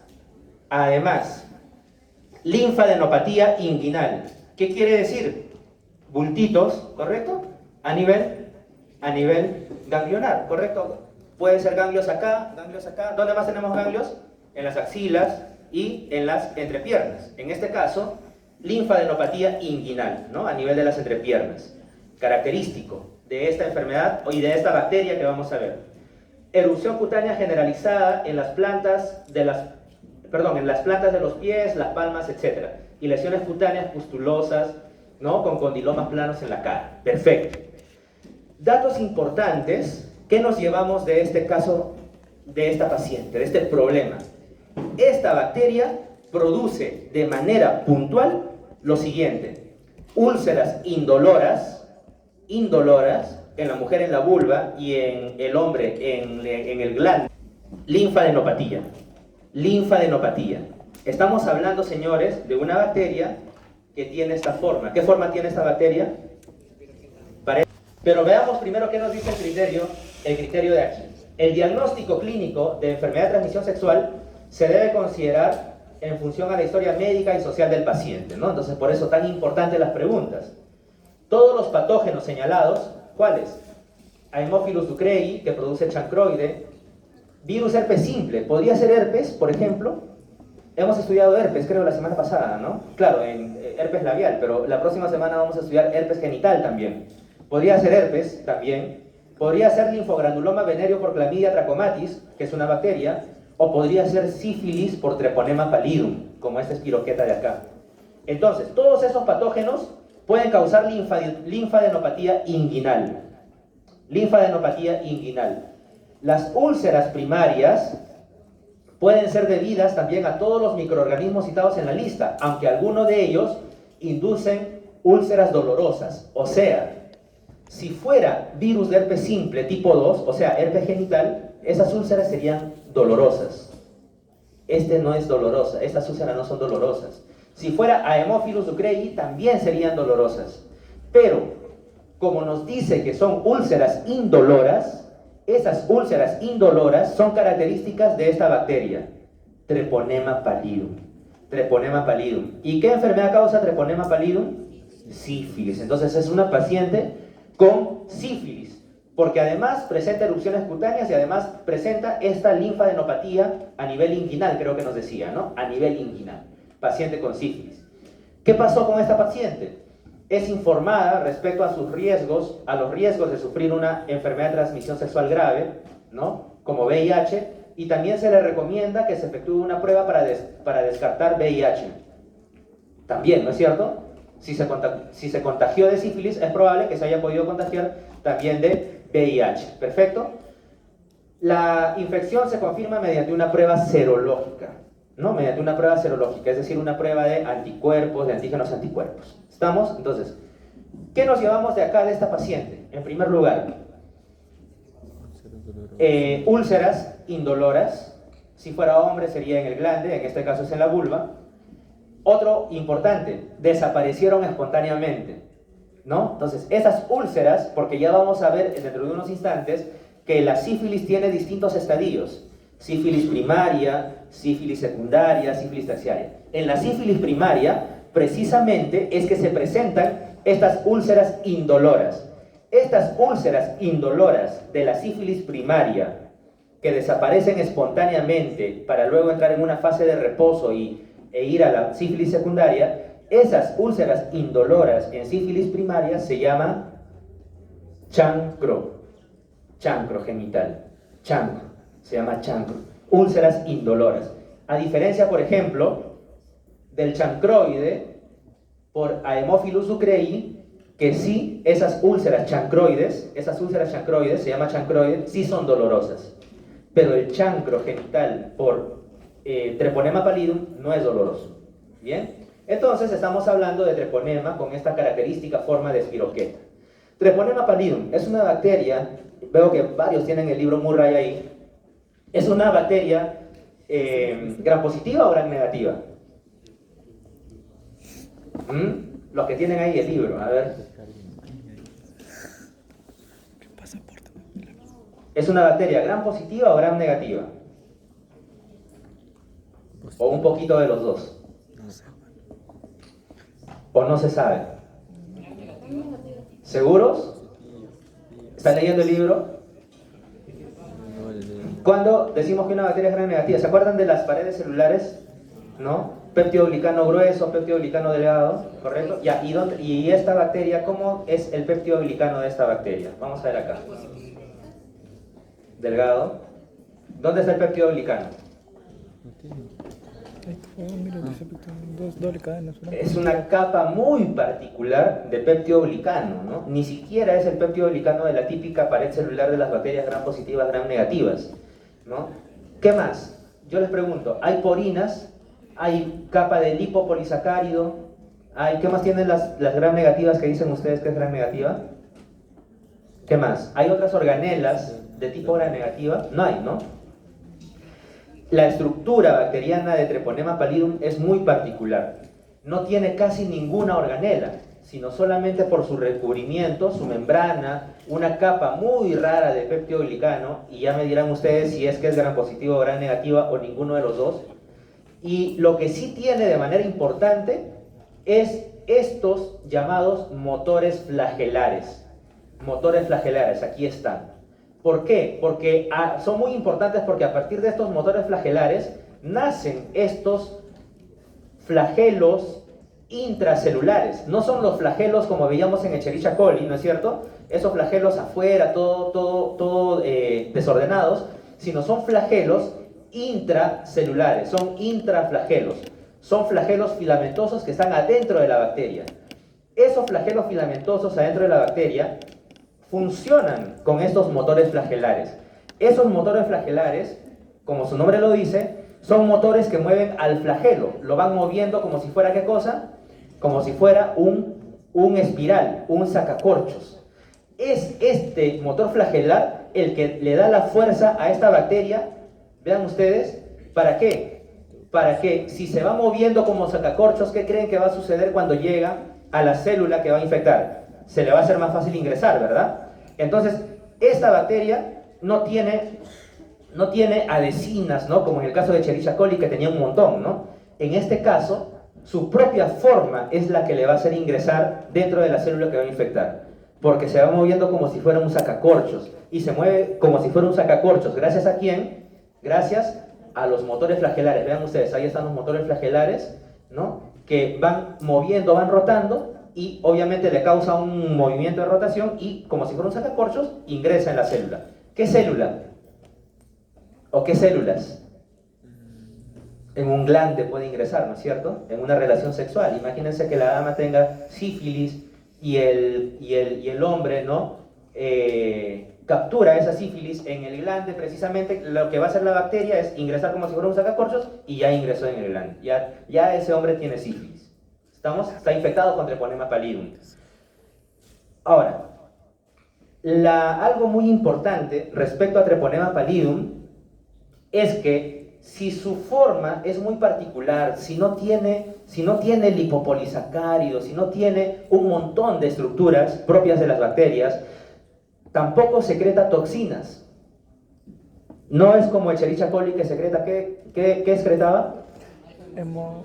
linfadenopatía inguinal. ¿Qué quiere decir? Bultitos, ¿correcto? A nivel ganglionar, ¿correcto? Pueden ser ganglios acá. ¿Dónde más tenemos ganglios? En las axilas y en las entrepiernas. En este caso, linfadenopatía inguinal, ¿no? A nivel de las entrepiernas. Característico de esta enfermedad y de esta bacteria que vamos a ver. Erupción cutánea generalizada en las plantas de los pies, las palmas, etc. Y lesiones cutáneas pustulosas, ¿no? Con condilomas planos en la cara. Perfecto. Datos importantes que nos llevamos de este caso, de esta paciente, de este problema. Esta bacteria produce de manera puntual lo siguiente: úlceras indoloras en la mujer en la vulva y en el hombre en el glande. Linfadenopatía. linfadenopatía. Estamos hablando, señores, de una bacteria que tiene esta forma. ¿Qué forma tiene esta bacteria? Pero veamos primero qué nos dice el criterio de aquí. El diagnóstico clínico de enfermedad de transmisión sexual se debe considerar en función a la historia médica y social del paciente, ¿no? Entonces, por eso tan importantes las preguntas. Todos los patógenos señalados, ¿cuáles? Haemophilus ducreyi, que produce chancroide. Virus herpes simple, ¿podría ser herpes, por ejemplo? Hemos estudiado herpes, creo, la semana pasada, ¿no? Claro, en herpes labial, pero la próxima semana vamos a estudiar herpes genital también. Podría ser herpes también. Podría ser linfogranuloma venéreo por Chlamydia trachomatis, que es una bacteria, o podría ser sífilis por Treponema pallidum, como esta espiroqueta de acá. Entonces, todos esos patógenos pueden causar linfadenopatía inguinal. Linfadenopatía inguinal. Las úlceras primarias pueden ser debidas también a todos los microorganismos citados en la lista, aunque algunos de ellos inducen úlceras dolorosas. O sea, si fuera virus de herpes simple tipo 2, o sea, herpes genital, esas úlceras serían dolorosas. Este no es dolorosa, estas úlceras no son dolorosas. Si fuera Haemophilus ducreyi, también serían dolorosas. Pero, como nos dice que son úlceras indoloras, esas úlceras indoloras son características de esta bacteria, Treponema pallidum. Treponema pallidum. ¿Y qué enfermedad causa Treponema pallidum? Sífilis. Entonces es una paciente con sífilis, porque además presenta erupciones cutáneas y además presenta esta linfadenopatía a nivel inguinal, creo que nos decía, ¿no? A nivel inguinal. Paciente con sífilis. ¿Qué pasó con esta paciente? Es informada respecto a sus riesgos, a los riesgos de sufrir una enfermedad de transmisión sexual grave, ¿no? Como VIH, y también se le recomienda que se efectúe una prueba para descartar VIH. También, ¿no es cierto? Si se contagió de sífilis, es probable que se haya podido contagiar también de VIH. ¿Perfecto? La infección se confirma mediante una prueba serológica, ¿no? Mediante una prueba serológica, es decir, una prueba de anticuerpos, de antígenos anticuerpos. ¿Estamos? Entonces, ¿qué nos llevamos de acá de esta paciente? En primer lugar, úlceras indoloras. Si fuera hombre sería en el glande, en este caso es en la vulva. Otro importante, desaparecieron espontáneamente, ¿no? Entonces, esas úlceras, porque ya vamos a ver dentro de unos instantes que la sífilis tiene distintos estadios. Sífilis primaria, sífilis secundaria, sífilis terciaria. En la sífilis primaria, precisamente, es que se presentan estas úlceras indoloras. Estas úlceras indoloras de la sífilis primaria, que desaparecen espontáneamente para luego entrar en una fase de reposo e ir a la sífilis secundaria, esas úlceras indoloras en sífilis primaria se llama chancro genital, chancro, se llama chancro, úlceras indoloras. A diferencia, por ejemplo, del chancroide por Haemophilus ducreyi, que sí, esas úlceras chancroides, se llama chancroides, sí son dolorosas, pero el chancro genital por Treponema pallidum no es doloroso. ¿Bien? Entonces estamos hablando de treponema con esta característica forma de espiroqueta. Treponema pallidum es una bacteria, veo que varios tienen el libro Murray ahí, es una bacteria gram positiva o gram negativa. Los que tienen ahí el libro, a ver. ¿Es una bacteria gram positiva o gram negativa? O un poquito de los dos. ¿O no se sabe? ¿Seguros? ¿Están leyendo el libro? Cuando decimos que una bacteria es gram negativa, ¿se acuerdan de las paredes celulares? ¿No? Péptidoglicano grueso, péptidoglicano delgado, ¿correcto? Ya, ¿y esta bacteria, cómo es el péptidoglicano de esta bacteria? Vamos a ver acá. Delgado. ¿Dónde está el péptidoglicano? Es una capa muy particular de péptidoglicano, ¿no? Ni siquiera es el péptidoglicano de la típica pared celular de las bacterias gram positivas, gram negativas, ¿no? ¿Qué más? Yo les pregunto, ¿hay porinas? ¿Hay capa de lipopolisacárido? ¿Qué más tienen las gram negativas que dicen ustedes que es gram negativa? ¿Qué más? ¿Hay otras organelas de tipo gram negativa? No hay, ¿no? La estructura bacteriana de Treponema pallidum es muy particular. No tiene casi ninguna organela, sino solamente por su recubrimiento, su membrana, una capa muy rara de peptidoglicano, y ya me dirán ustedes si es que es gram positivo o gram negativa o ninguno de los dos. Y lo que sí tiene de manera importante es estos llamados motores flagelares. Motores flagelares, aquí están. ¿Por qué? Porque son muy importantes, porque a partir de estos motores flagelares nacen estos flagelos intracelulares. No son los flagelos como veíamos en Escherichia coli, ¿no es cierto? Esos flagelos afuera, todo desordenados, sino son flagelos intracelulares, son intraflagelos. Son flagelos filamentosos que están adentro de la bacteria. Esos flagelos filamentosos adentro de la bacteria funcionan con estos motores flagelares. Esos motores flagelares, como su nombre lo dice, son motores que mueven al flagelo, lo van moviendo como si fuera, ¿qué cosa? Como si fuera un espiral, un sacacorchos. Es este motor flagelar el que le da la fuerza a esta bacteria, vean ustedes, ¿para qué? Para que si se va moviendo como sacacorchos, ¿qué creen que va a suceder cuando llega a la célula que va a infectar? Se le va a hacer más fácil ingresar, ¿verdad? Entonces, esta bacteria no tiene adhesinas, ¿no? Como en el caso de Escherichia coli, que tenía un montón, ¿no? En este caso, su propia forma es la que le va a hacer ingresar dentro de la célula que va a infectar, porque se va moviendo como si fuera un sacacorchos, y se mueve como si fuera un sacacorchos. ¿Gracias a quién? Gracias a los motores flagelares. Vean ustedes, ahí están los motores flagelares, ¿no? Que van moviendo, van rotando, y obviamente le causa un movimiento de rotación, y como si fuera un sacacorchos, ingresa en la célula. ¿Qué célula? ¿O qué células? En un glande puede ingresar, ¿no es cierto? En una relación sexual. Imagínense que la dama tenga sífilis y el hombre, ¿no? Captura esa sífilis en el glande. Precisamente lo que va a hacer la bacteria es ingresar como si fuera un sacacorchos, y ya ingresó en el glande. Ya ese hombre tiene sífilis. ¿Estamos? Está infectado con Treponema pallidum. Ahora, algo muy importante respecto a Treponema pallidum es que si su forma es muy particular, si no tiene lipopolisacáridos, si no tiene un montón de estructuras propias de las bacterias, tampoco secreta toxinas. No es como Escherichia coli, que secreta, ¿qué excretaba?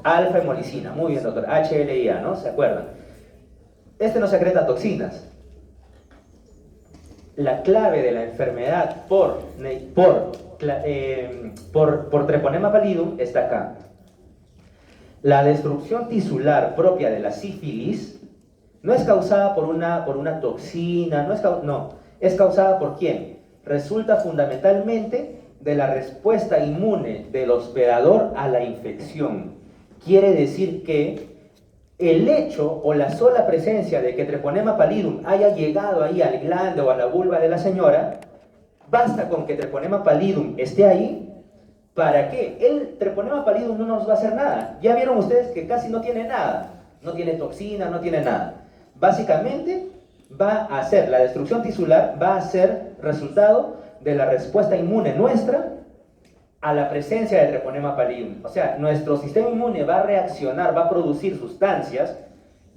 Alfa hemolicina. Muy bien, doctor. HLIA, ¿no? ¿Se acuerdan? Este no secreta toxinas. La clave de la enfermedad por Treponema pallidum está acá. La destrucción tisular propia de la sífilis no es causada por una toxina, es causada ¿por quién? Resulta fundamentalmente de la respuesta inmune del hospedador a la infección. Quiere decir que el hecho o la sola presencia de que Treponema pallidum haya llegado ahí al glande o a la vulva de la señora, basta con que Treponema pallidum esté ahí. ¿Para qué? El Treponema pallidum no nos va a hacer nada. Ya vieron ustedes que casi no tiene nada. No tiene toxina, no tiene nada. Básicamente la destrucción tisular va a ser resultado de la respuesta inmune nuestra a la presencia de Treponema pallidum. O sea, nuestro sistema inmune va a reaccionar, va a producir sustancias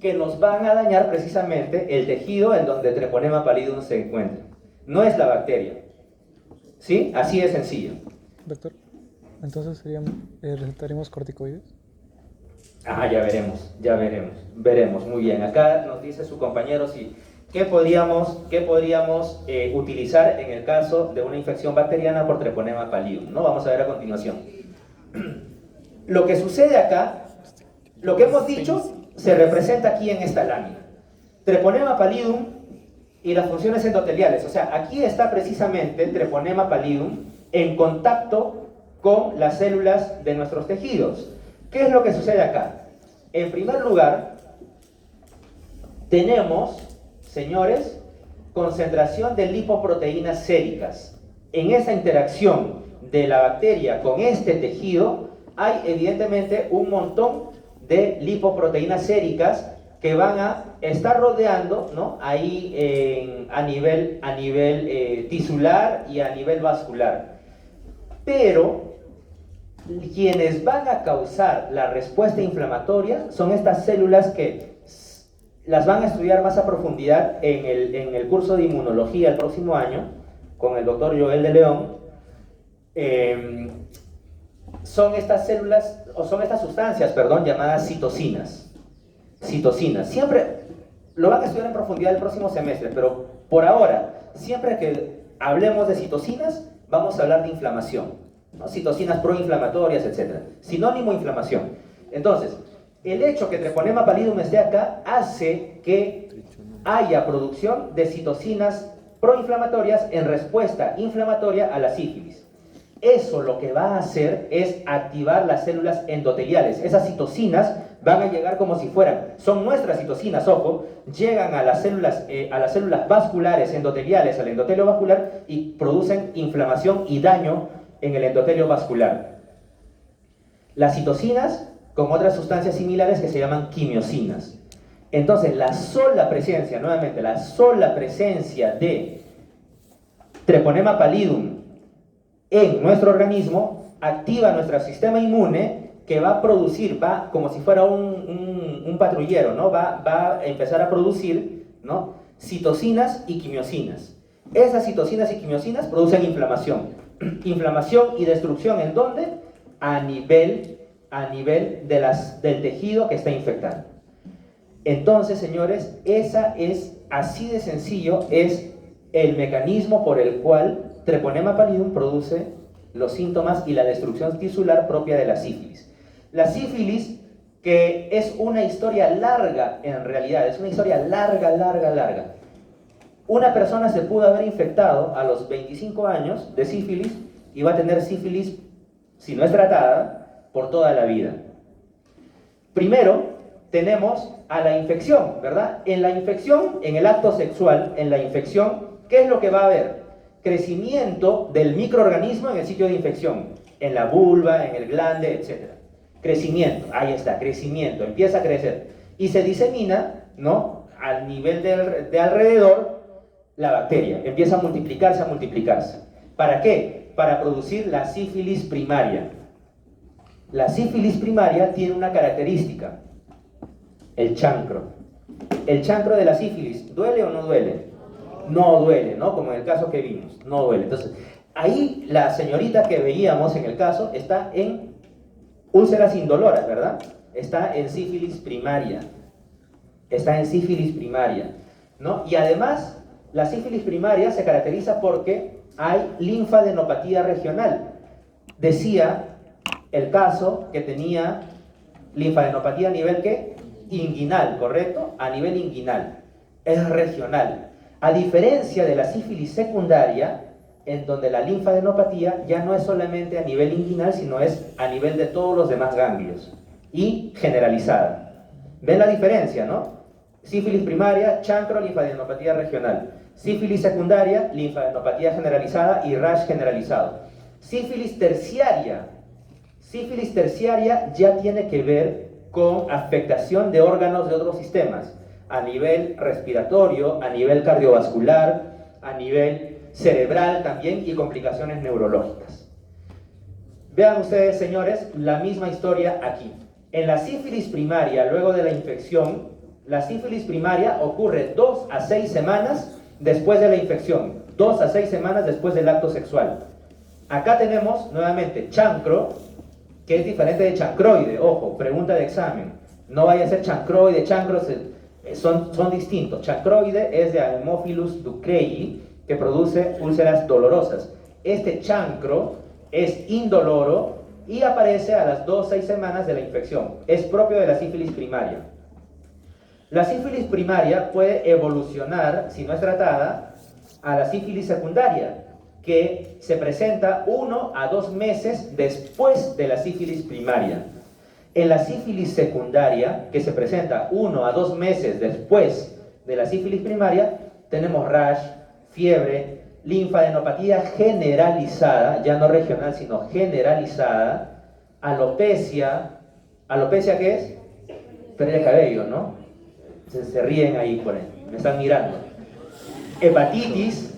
que nos van a dañar precisamente el tejido en donde Treponema pallidum se encuentra. No es la bacteria. ¿Sí? Así de sencillo. Doctor, entonces recetaríamos corticoides. Ya veremos, muy bien. Acá nos dice su compañero si ¿qué podríamos utilizar en el caso de una infección bacteriana por Treponema pallidum, ¿no? Vamos a ver a continuación. Lo que sucede acá, lo que hemos dicho, se representa aquí en esta lámina. Treponema pallidum y las funciones endoteliales. O sea, aquí está precisamente el Treponema pallidum en contacto con las células de nuestros tejidos. ¿Qué es lo que sucede acá? En primer lugar, tenemos, señores, concentración de lipoproteínas séricas. En esa interacción de la bacteria con este tejido, hay evidentemente un montón de lipoproteínas séricas que van a estar rodeando, ¿no? Ahí a nivel tisular y a nivel vascular. Pero quienes van a causar la respuesta inflamatoria son estas células que las van a estudiar más a profundidad en el curso de inmunología el próximo año, con el doctor Joel de León. Son estas células, o son estas sustancias, perdón, llamadas citocinas. Citocinas. Siempre lo van a estudiar en profundidad el próximo semestre, pero por ahora, siempre que hablemos de citocinas, vamos a hablar de inflamación, ¿no? Citocinas proinflamatorias, etc. Sinónimo inflamación. Entonces, el hecho que Treponema pallidum esté acá hace que haya producción de citocinas proinflamatorias en respuesta inflamatoria a la sífilis. Eso lo que va a hacer es activar las células endoteliales. Esas citocinas van a llegar como si fueran, son nuestras citocinas, ojo, llegan a las células vasculares endoteliales, al endotelio vascular, y producen inflamación y daño en el endotelio vascular. Las citocinas con otras sustancias similares que se llaman quimiosinas. Entonces, la sola presencia, nuevamente, la sola presencia de Treponema pallidum en nuestro organismo activa nuestro sistema inmune, que va a producir, va como si fuera un patrullero, ¿no? Va a empezar a producir, ¿no?, citocinas y quimiosinas. Esas citocinas y quimiosinas producen inflamación. Inflamación y destrucción, ¿en dónde? A nivel del tejido que está infectado. Entonces, señores, esa es, así de sencillo, es el mecanismo por el cual Treponema pallidum produce los síntomas y la destrucción tisular propia de la sífilis. La sífilis, que es una historia larga en realidad, es una historia larga. Una persona se pudo haber infectado a los 25 años de sífilis y va a tener sífilis, si no es tratada, por toda la vida. Primero, tenemos a la infección, ¿verdad? En la infección, en el acto sexual, en la infección, ¿qué es lo que va a haber? Crecimiento del microorganismo en el sitio de infección, en la vulva, en el glande, etc. Crecimiento, ahí está, crecimiento, empieza a crecer. Y se disemina, ¿no?, al nivel de alrededor, la bacteria. Empieza a multiplicarse. ¿Para qué? Para producir la sífilis primaria. La sífilis primaria tiene una característica: el chancro. El chancro de la sífilis, ¿duele o no duele? No duele, ¿no? Como en el caso que vimos, no duele. Entonces, ahí la señorita que veíamos en el caso está en úlceras indoloras, ¿verdad? Está en sífilis primaria. ¿No? Y además, la sífilis primaria se caracteriza porque hay linfadenopatía regional. Decía el caso que tenía linfadenopatía a nivel, ¿qué? Inguinal, ¿correcto? A nivel inguinal. Es regional. A diferencia de la sífilis secundaria, en donde la linfadenopatía ya no es solamente a nivel inguinal, sino es a nivel de todos los demás ganglios y generalizada. ¿Ven la diferencia, no? Sífilis primaria, chancro, linfadenopatía regional. Sífilis secundaria, linfadenopatía generalizada y rash generalizado. Sífilis terciaria ya tiene que ver con afectación de órganos de otros sistemas, a nivel respiratorio, a nivel cardiovascular, a nivel cerebral también, y complicaciones neurológicas. Vean ustedes, señores, la misma historia aquí. En la sífilis primaria, luego de la infección, la sífilis primaria ocurre 2 a 6 semanas después de la infección, 2 a 6 semanas después del acto sexual. Acá tenemos nuevamente chancro, que es diferente de chancroide. Ojo, pregunta de examen. No vaya a ser chancroide, chancro, son distintos. Chancroide es de Haemophilus ducreyi, que produce úlceras dolorosas. Este chancro es indoloro y aparece a las 2 a 6 semanas de la infección. Es propio de la sífilis primaria. La sífilis primaria puede evolucionar, si no es tratada, a la sífilis secundaria, que se presenta 1 a 2 meses después de la sífilis primaria. En la sífilis secundaria, que se presenta 1 a 2 meses después de la sífilis primaria, tenemos rash, fiebre, linfadenopatía generalizada, ya no regional, sino generalizada, alopecia. ¿Alopecia qué es? Pérdida de cabello, ¿no? Se ríen ahí por ahí, me están mirando. Hepatitis,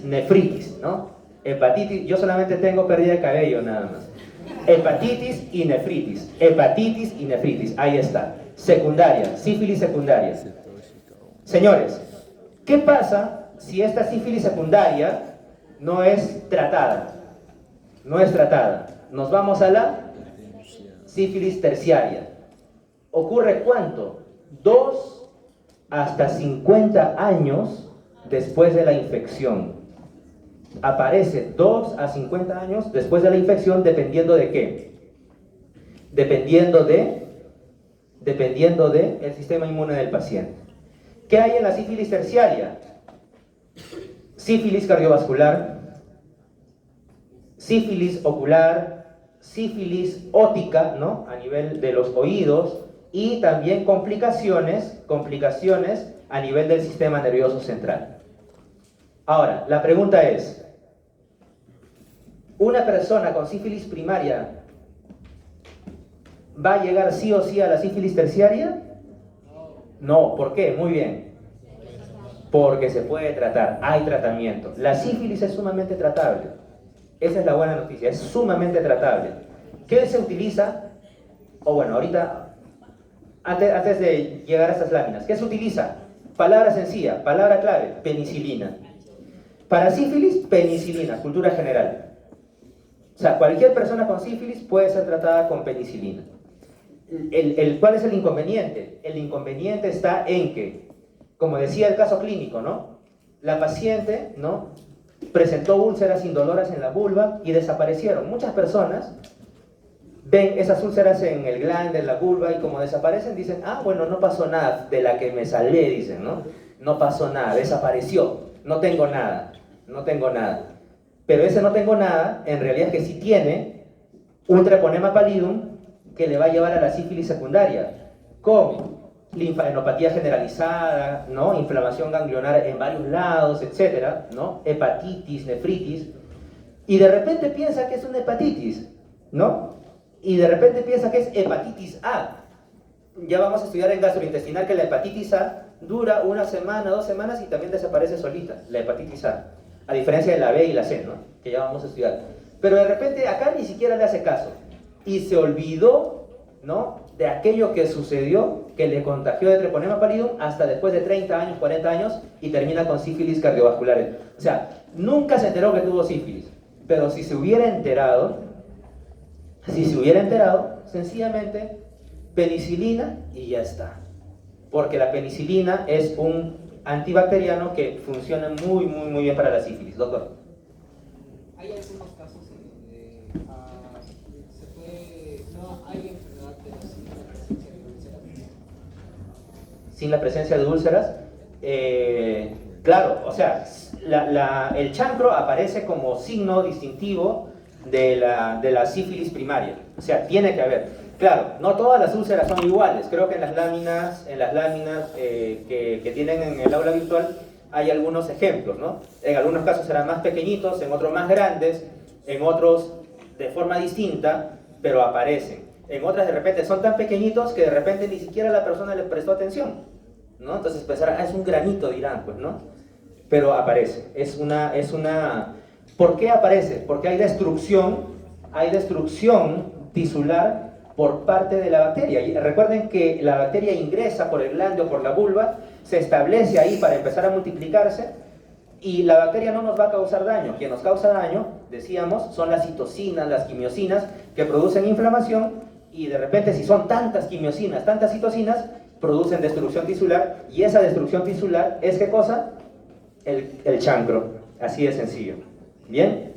nefritis, ¿no? Hepatitis, yo solamente tengo pérdida de cabello nada más. Hepatitis y nefritis. Hepatitis y nefritis. Ahí está. Secundaria. Sífilis secundaria. Señores, ¿qué pasa si esta sífilis secundaria no es tratada? No es tratada. Nos vamos a la sífilis terciaria. ¿Ocurre cuánto? 2 hasta 50 años después de la infección. Aparece 2 a 50 años después de la infección, dependiendo de qué. Dependiendo de el sistema inmune del paciente. ¿Qué hay en la sífilis terciaria? Sífilis cardiovascular, sífilis ocular, sífilis ótica, ¿no? A nivel de los oídos, y también complicaciones a nivel del sistema nervioso central. Ahora, la pregunta es, ¿una persona con sífilis primaria va a llegar sí o sí a la sífilis terciaria? No, ¿por qué? Muy bien. Porque se puede tratar, hay tratamiento. La sífilis es sumamente tratable. Esa es la buena noticia, es sumamente tratable. ¿Qué se utiliza? O bueno, ahorita, antes de llegar a estas láminas, ¿qué se utiliza? Palabra sencilla, palabra clave, penicilina. Para sífilis, penicilina, cultura general. O sea, cualquier persona con sífilis puede ser tratada con penicilina. ¿Cuál es el inconveniente? El inconveniente está en que, como decía el caso clínico, ¿no? La paciente, ¿no?, presentó úlceras indoloras en la vulva y desaparecieron. Muchas personas ven esas úlceras en el glande, en la vulva, y como desaparecen dicen, ah, bueno, no pasó nada, de la que me salvé, dicen, ¿no? No pasó nada, desapareció, no tengo nada. Pero ese no tengo nada, en realidad es que sí tiene un treponema pallidum que le va a llevar a la sífilis secundaria, con linfadenopatía generalizada, ¿no?, inflamación ganglionar en varios lados, etcétera, ¿no?, hepatitis, nefritis, y de repente piensa que es una hepatitis, ¿no? Y de repente piensa que es hepatitis A. Ya vamos a estudiar en gastrointestinal que la hepatitis A dura 1 semana, 2 semanas y también desaparece solita, la hepatitis a diferencia de la B y la C, ¿no?, que ya vamos a estudiar. Pero de repente acá ni siquiera le hace caso y se olvidó, ¿no?, de aquello que sucedió, que le contagió de treponema pallidum hasta después de 30 años, 40 años, y termina con sífilis cardiovasculares. O sea, nunca se enteró que tuvo sífilis, pero si se hubiera enterado, sencillamente penicilina y ya está. Porque la penicilina es un antibacteriano que funciona muy bien para la sífilis. Doctor. Hay algunos casos en donde no hay enfermedad pero sí la presencia de úlceras. Sin la presencia de úlceras, claro, o sea, el chancro aparece como signo distintivo de la sífilis primaria. O sea, tiene que haber. Claro, no todas las úlceras son iguales. Creo que en las láminas que tienen en el aula virtual hay algunos ejemplos, ¿no? En algunos casos serán más pequeñitos, en otros más grandes, en otros de forma distinta, pero aparecen. En otras de repente son tan pequeñitos que de repente ni siquiera la persona le prestó atención, ¿no? Entonces pensarán, es un granito, dirán, pues, ¿no? Pero aparece. ¿Por qué aparece? Porque hay destrucción tisular por parte de la bacteria. Y recuerden que la bacteria ingresa por el glande o por la vulva, se establece ahí para empezar a multiplicarse, y la bacteria no nos va a causar daño. Quien nos causa daño, decíamos, son las citocinas, las quimiosinas, que producen inflamación, y de repente si son tantas quimiosinas, tantas citocinas, producen destrucción tisular, y esa destrucción tisular es, ¿qué cosa? El chancro. Así de sencillo. ¿Bien?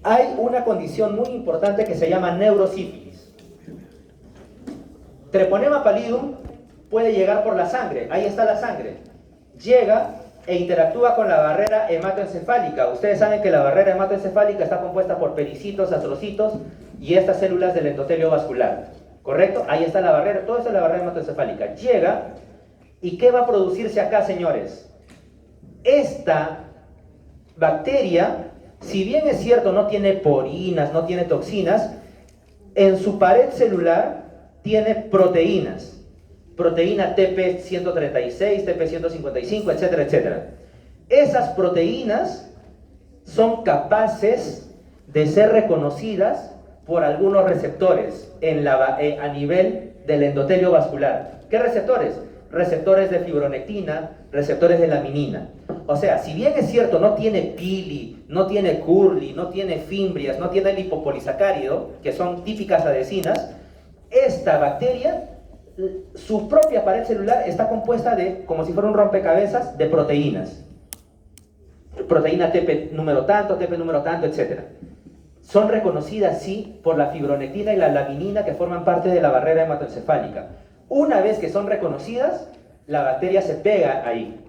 Hay una condición muy importante que se llama neurosífilis. Treponema pallidum puede llegar por la sangre. Ahí está la sangre. Llega e interactúa con la barrera hematoencefálica. Ustedes saben que la barrera hematoencefálica está compuesta por pericitos, astrocitos y estas células del endotelio vascular. ¿Correcto? Ahí está la barrera. Todo eso es la barrera hematoencefálica. Llega, ¿y qué va a producirse acá, señores? Esta bacteria, si bien es cierto no tiene porinas, no tiene toxinas, en su pared celular tiene proteínas. Proteína TP136, TP155, etcétera, etcétera. Esas proteínas son capaces de ser reconocidas por algunos receptores a nivel del endotelio vascular. ¿Qué receptores? Receptores de fibronectina, receptores de laminina. O sea, si bien es cierto, no tiene pili, no tiene curli, no tiene fimbrias, no tiene lipopolisacárido, que son típicas adhesinas, esta bacteria, su propia pared celular está compuesta de, como si fuera un rompecabezas, de proteínas. Proteína TP número tanto, etc. Son reconocidas, sí, por la fibronectina y la laminina que forman parte de la barrera hematoencefálica. Una vez que son reconocidas, la bacteria se pega ahí.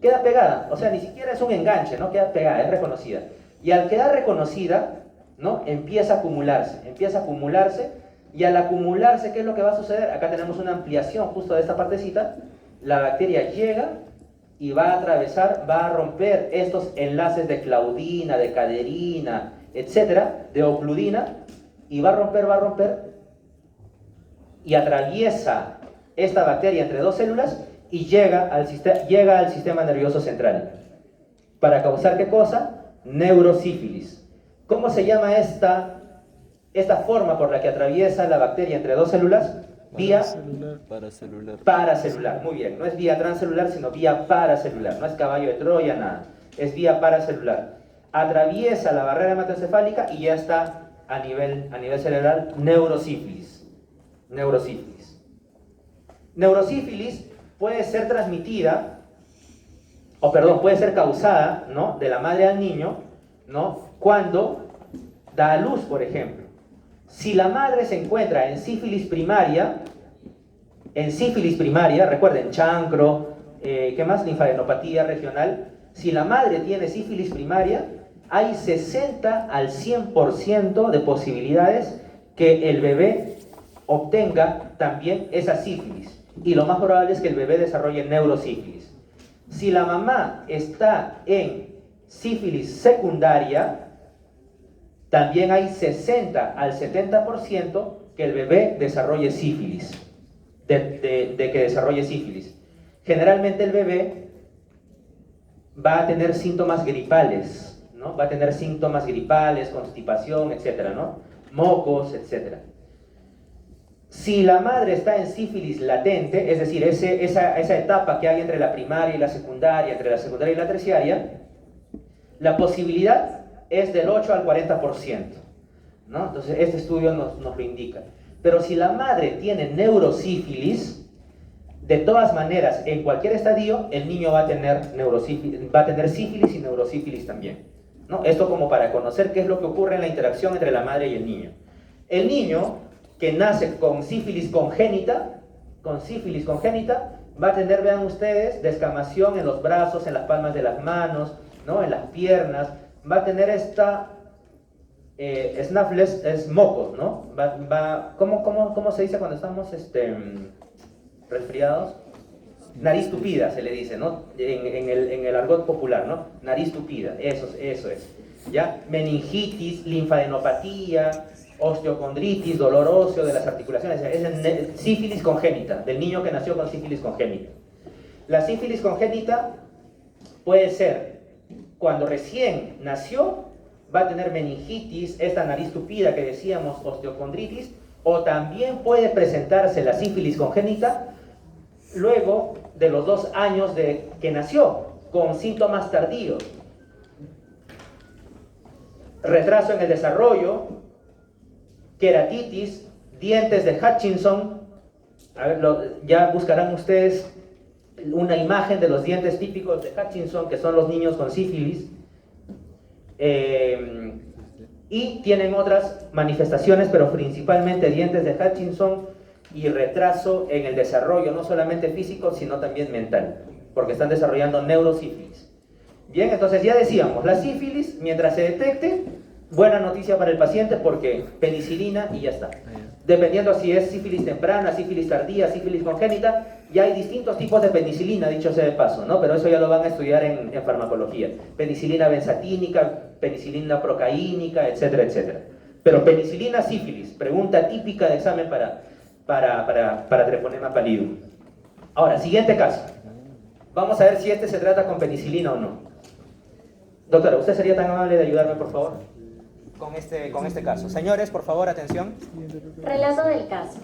Queda pegada, o sea, ni siquiera es un enganche, ¿no? Queda pegada, es reconocida. Y al quedar reconocida, ¿no? Empieza a acumularse, y al acumularse, ¿qué es lo que va a suceder? Acá tenemos una ampliación justo de esta partecita. La bacteria llega y va a atravesar, va a romper estos enlaces de claudina, de caderina, etcétera, de ocludina, y va a romper, y atraviesa esta bacteria entre dos células y llega al sistema nervioso central. ¿Para causar qué cosa? Neurosífilis. ¿Cómo se llama esta forma por la que atraviesa la bacteria entre dos células? Vía paracelular. Muy bien, no es vía transcelular, sino vía paracelular. No es caballo de Troya, nada. Es vía paracelular. Atraviesa la barrera hematoencefálica y ya está a nivel cerebral. Neurosífilis. Neurosífilis puede ser transmitida, puede ser causada, ¿no?, de la madre al niño, ¿no?, cuando da a luz, por ejemplo. Si la madre se encuentra en sífilis primaria, recuerden, chancro, ¿qué más? Linfadenopatía regional. Si la madre tiene sífilis primaria, hay 60 al 100% de posibilidades que el bebé obtenga también esa sífilis. Y lo más probable es que el bebé desarrolle neurosífilis. Si la mamá está en sífilis secundaria, también hay 60 al 70% que el bebé desarrolle sífilis, de que desarrolle sífilis. Generalmente el bebé va a tener síntomas gripales, ¿no? Va a tener síntomas gripales, constipación, etcétera, ¿no? Mocos, etcétera. Si la madre está en sífilis latente, es decir, esa etapa que hay entre la primaria y la secundaria, entre la secundaria y la terciaria, la posibilidad es del 8 al 40%, ¿no? Entonces, este estudio nos lo indica. Pero si la madre tiene neurosífilis, de todas maneras, en cualquier estadio, el niño va a tener sífilis y neurosífilis también, ¿no? Esto como para conocer qué es lo que ocurre en la interacción entre la madre y el niño. El niño que nace con sífilis congénita, va a tener, vean ustedes, descamación en los brazos, en las palmas de las manos, ¿no?, en las piernas. Va a tener esta snuffles, es mocos, ¿no? ¿Cómo se dice cuando estamos resfriados? Nariz tupida se le dice, ¿no? En el argot popular, ¿no? Nariz tupida, eso es. ¿Ya? Meningitis, linfadenopatía, osteocondritis, dolor óseo de las articulaciones, es sífilis congénita, del niño que nació con sífilis congénita. La sífilis congénita puede ser cuando recién nació, va a tener meningitis, esta nariz tupida que decíamos, osteocondritis, o también puede presentarse la sífilis congénita luego de los 2 años de que nació, con síntomas tardíos. Retraso en el desarrollo, queratitis, dientes de Hutchinson. A ver, ya buscarán ustedes una imagen de los dientes típicos de Hutchinson, que son los niños con sífilis. Y tienen otras manifestaciones, pero principalmente dientes de Hutchinson y retraso en el desarrollo, no solamente físico, sino también mental, porque están desarrollando neurosífilis. Bien, entonces ya decíamos, la sífilis, mientras se detecte, buena noticia para el paciente porque penicilina y ya está. Dependiendo si es sífilis temprana, sífilis tardía, sífilis congénita, ya hay distintos tipos de penicilina, dicho sea de paso, ¿no? Pero eso ya lo van a estudiar en farmacología. Penicilina benzatínica, penicilina procaínica, etcétera, etcétera. Pero penicilina sífilis, pregunta típica de examen para treponema pallidum. Ahora, siguiente caso. Vamos a ver si se trata con penicilina o no. Doctora, ¿usted sería tan amable de ayudarme, por favor? con este caso. Señores, por favor, atención. Relato del caso.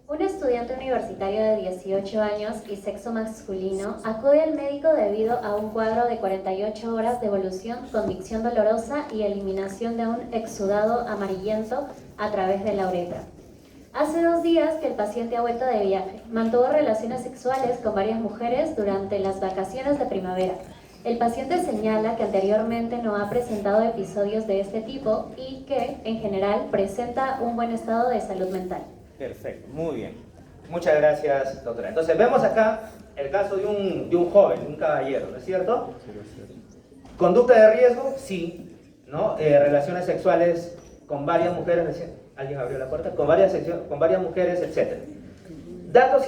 Un estudiante universitario de 18 años y sexo masculino acude al médico debido a un cuadro de 48 horas de evolución con micción dolorosa y eliminación de un exudado amarillento a través de la uretra. Hace 2 días que el paciente ha vuelto de viaje. Mantuvo relaciones sexuales con varias mujeres durante las vacaciones de primavera. El paciente señala que anteriormente no ha presentado episodios de este tipo y que, en general, presenta un buen estado de salud mental. Perfecto, muy bien. Muchas gracias, doctora. Entonces, vemos acá el caso de un joven, un caballero, ¿no es cierto? ¿Conducta de riesgo? Sí. ¿No? Relaciones sexuales con varias mujeres, ¿alguien abrió la puerta? Con varias mujeres, etc. Datos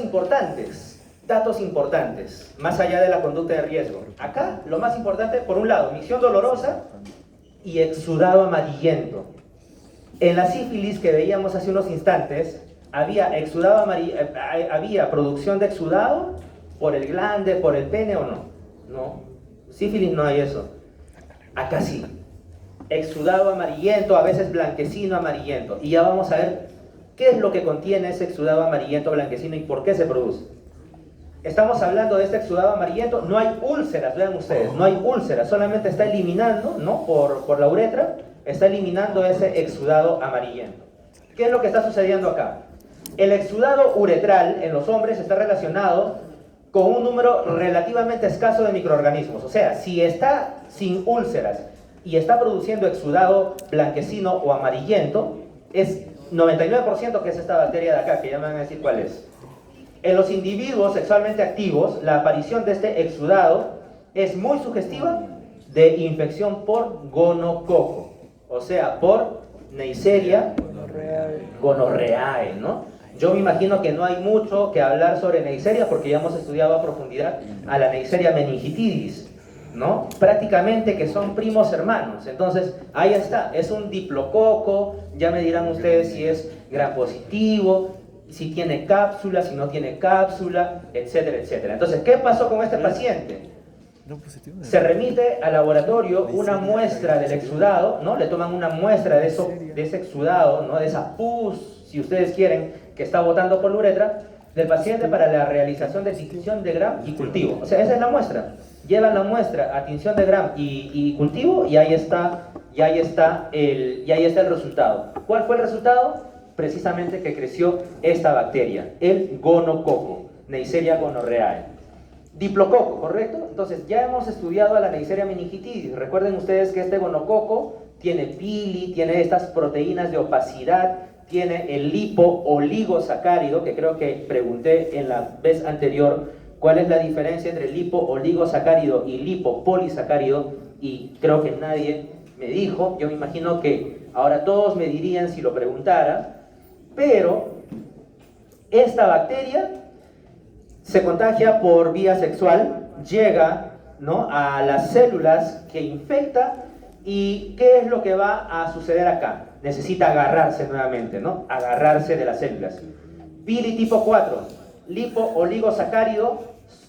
importantes, más allá de la conducta de riesgo. Acá, lo más importante, por un lado, micción dolorosa y exudado amarillento. En la sífilis que veíamos hace unos instantes, había producción de exudado por el glande, por el pene o no. No, sífilis no hay eso. Acá sí. Exudado amarillento, a veces blanquecino amarillento. Y ya vamos a ver qué es lo que contiene ese exudado amarillento blanquecino y por qué se produce. Estamos hablando de este exudado amarillento, no hay úlceras, vean ustedes, no hay úlceras, solamente está eliminando, ¿no? Por la uretra, está eliminando ese exudado amarillento. ¿Qué es lo que está sucediendo acá? El exudado uretral en los hombres está relacionado con un número relativamente escaso de microorganismos. O sea, si está sin úlceras y está produciendo exudado blanquecino o amarillento, es 99% que es esta bacteria de acá, que ya me van a decir cuál es. En los individuos sexualmente activos, la aparición de este exudado es muy sugestiva de infección por gonococo, o sea, por Neisseria gonorrheae, ¿no? Yo me imagino que no hay mucho que hablar sobre Neisseria porque ya hemos estudiado a profundidad a la Neisseria meningitidis, ¿no? Prácticamente que son primos hermanos. Entonces, ahí está, es un diplococo, ya me dirán ustedes si es gram positivo, si tiene cápsula, si no tiene cápsula, etcétera, etcétera. Entonces, ¿qué pasó con este paciente? Se remite al laboratorio una muestra del exudado, ¿no? Le toman una muestra de ese exudado, ¿no? De esa pus, si ustedes quieren, que está botando por la uretra, del paciente para la realización de tinción de Gram y cultivo. O sea, esa es la muestra. Llevan la muestra a tinción de Gram y cultivo y ahí está el resultado. ¿Cuál fue el resultado? Precisamente que creció esta bacteria, el gonococo, Neisseria gonorrheae. Diplococo, ¿correcto? Entonces, ya hemos estudiado a la Neisseria meningitidis. Recuerden ustedes que este gonococo tiene pili, tiene estas proteínas de opacidad, tiene el lipo-oligosacárido, que creo que pregunté en la vez anterior cuál es la diferencia entre lipo-oligosacárido y lipopolisacárido, y creo que nadie me dijo. Yo me imagino que ahora todos me dirían si lo preguntara, pero esta bacteria se contagia por vía sexual, llega, ¿no?, a las células que infecta. ¿Y qué es lo que va a suceder acá? Necesita agarrarse nuevamente, ¿no? Agarrarse de las células. Pili tipo 4, lipo-oligosacárido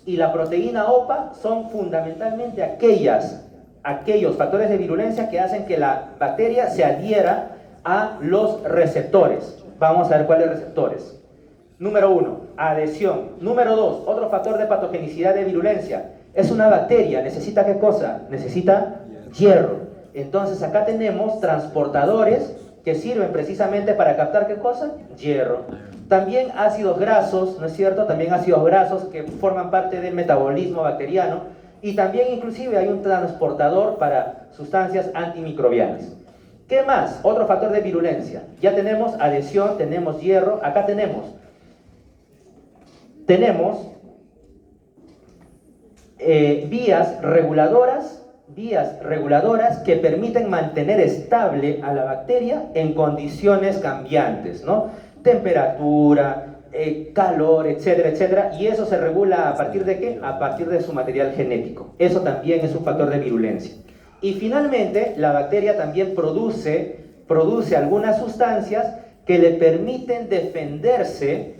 y la proteína OPA son fundamentalmente aquellos factores de virulencia que hacen que la bacteria se adhiera a los receptores. Vamos a ver cuáles receptores. Número 1, adhesión. Número 2, otro factor de patogenicidad de virulencia. Es una bacteria, ¿necesita qué cosa? Necesita hierro. Entonces acá tenemos transportadores que sirven precisamente para captar ¿qué cosa? Hierro. También ácidos grasos, ¿no es cierto? También ácidos grasos que forman parte del metabolismo bacteriano. Y también inclusive hay un transportador para sustancias antimicrobianas. ¿Qué más? Otro factor de virulencia. Ya tenemos adhesión, tenemos hierro. Acá tenemos vías reguladoras que permiten mantener estable a la bacteria en condiciones cambiantes, ¿no? Temperatura, calor, etcétera, etcétera. Y eso se regula ¿a partir de qué? A partir de su material genético. Eso también es un factor de virulencia. Y finalmente, la bacteria también produce algunas sustancias que le permiten defenderse,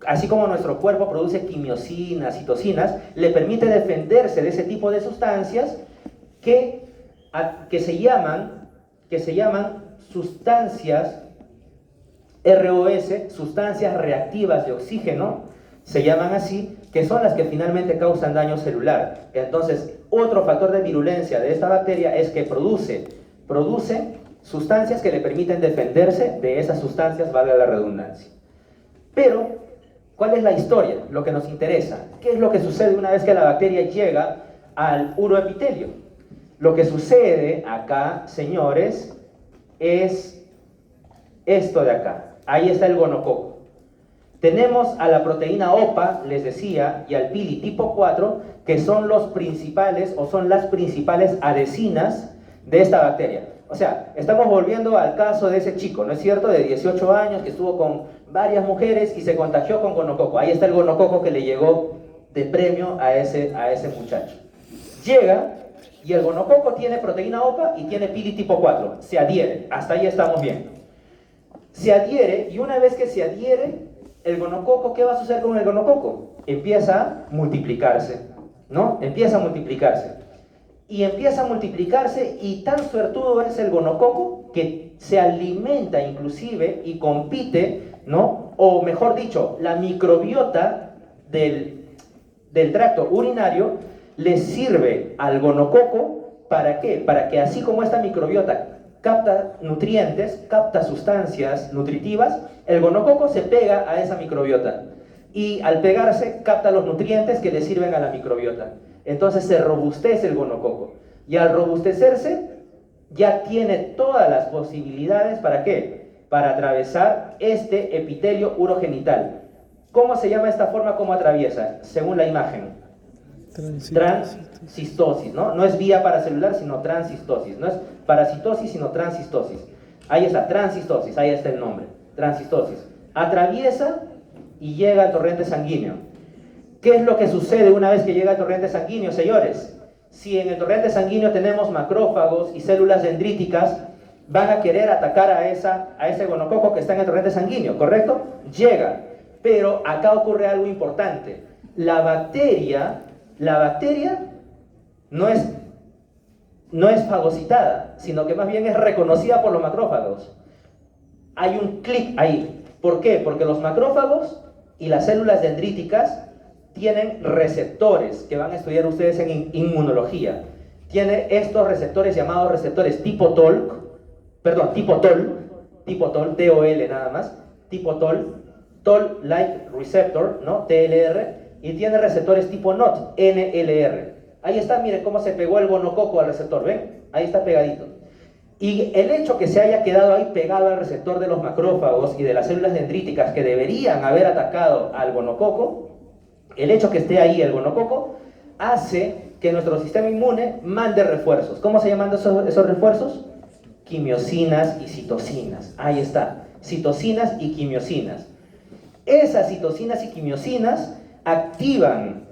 así como nuestro cuerpo produce quimiosinas, citocinas, le permite defenderse de ese tipo de sustancias que se llaman que se llaman sustancias ROS, sustancias reactivas de oxígeno, se llaman así, que son las que finalmente causan daño celular. Entonces, otro factor de virulencia de esta bacteria es que produce sustancias que le permiten defenderse de esas sustancias, valga la redundancia. Pero, ¿cuál es la historia? Lo que nos interesa. ¿Qué es lo que sucede una vez que la bacteria llega al uroepitelio? Lo que sucede acá, señores, es esto de acá. Ahí está el gonococo. Tenemos a la proteína OPA, les decía, y al pili tipo 4, que son los principales o son las principales adhesinas de esta bacteria. O sea, estamos volviendo al caso de ese chico, ¿no es cierto? De 18 años, que estuvo con varias mujeres y se contagió con gonococo. Ahí está el gonococo que le llegó de premio a ese muchacho. Llega y el gonococo tiene proteína OPA y tiene pili tipo 4. Se adhiere. Hasta ahí estamos bien. Se adhiere, y una vez que se adhiere el gonococo, ¿qué va a suceder con el gonococo? Empieza a multiplicarse, ¿no? Empieza a multiplicarse. Y empieza a multiplicarse, y tan suertudo es el gonococo que se alimenta inclusive y compite, ¿no? O mejor dicho, la microbiota del tracto urinario le sirve al gonococo, ¿para qué? Para que así como esta microbiota capta nutrientes, capta sustancias nutritivas, el gonococo se pega a esa microbiota y al pegarse capta los nutrientes que le sirven a la microbiota. Entonces se robustece el gonococo y al robustecerse ya tiene todas las posibilidades, ¿para qué? Para atravesar este epitelio urogenital. ¿Cómo se llama esta forma? ¿Cómo atraviesa? Según la imagen. Transcistosis, ¿no? No es vía paracelular, sino transcistosis. No es parasitosis, sino transcistosis. Ahí está, transcistosis, ahí está el nombre. Transcistosis. Atraviesa y llega al torrente sanguíneo. ¿Qué es lo que sucede una vez que llega al torrente sanguíneo, señores? Si en el torrente sanguíneo tenemos macrófagos y células dendríticas, van a querer atacar a ese gonococo que está en el torrente sanguíneo, ¿correcto? Llega, pero acá ocurre algo importante. La bacteria no es fagocitada, sino que más bien es reconocida por los macrófagos. Hay un clic ahí. ¿Por qué? Porque los macrófagos y las células dendríticas tienen receptores que van a estudiar ustedes en inmunología. Tiene estos receptores llamados receptores tipo TOL, TOL nada más, tipo Toll-like receptor, ¿no? TLR, y tiene receptores tipo NOT, NLR. Ahí está, miren cómo se pegó el gonococo al receptor, ¿ven? Ahí está pegadito. Y el hecho que se haya quedado ahí pegado al receptor de los macrófagos y de las células dendríticas que deberían haber atacado al gonococo, el hecho que esté ahí el gonococo, hace que nuestro sistema inmune mande refuerzos. ¿Cómo se llaman esos refuerzos? Quimiosinas y citocinas. Ahí está, citocinas y quimiosinas. Esas citocinas y quimiosinas activan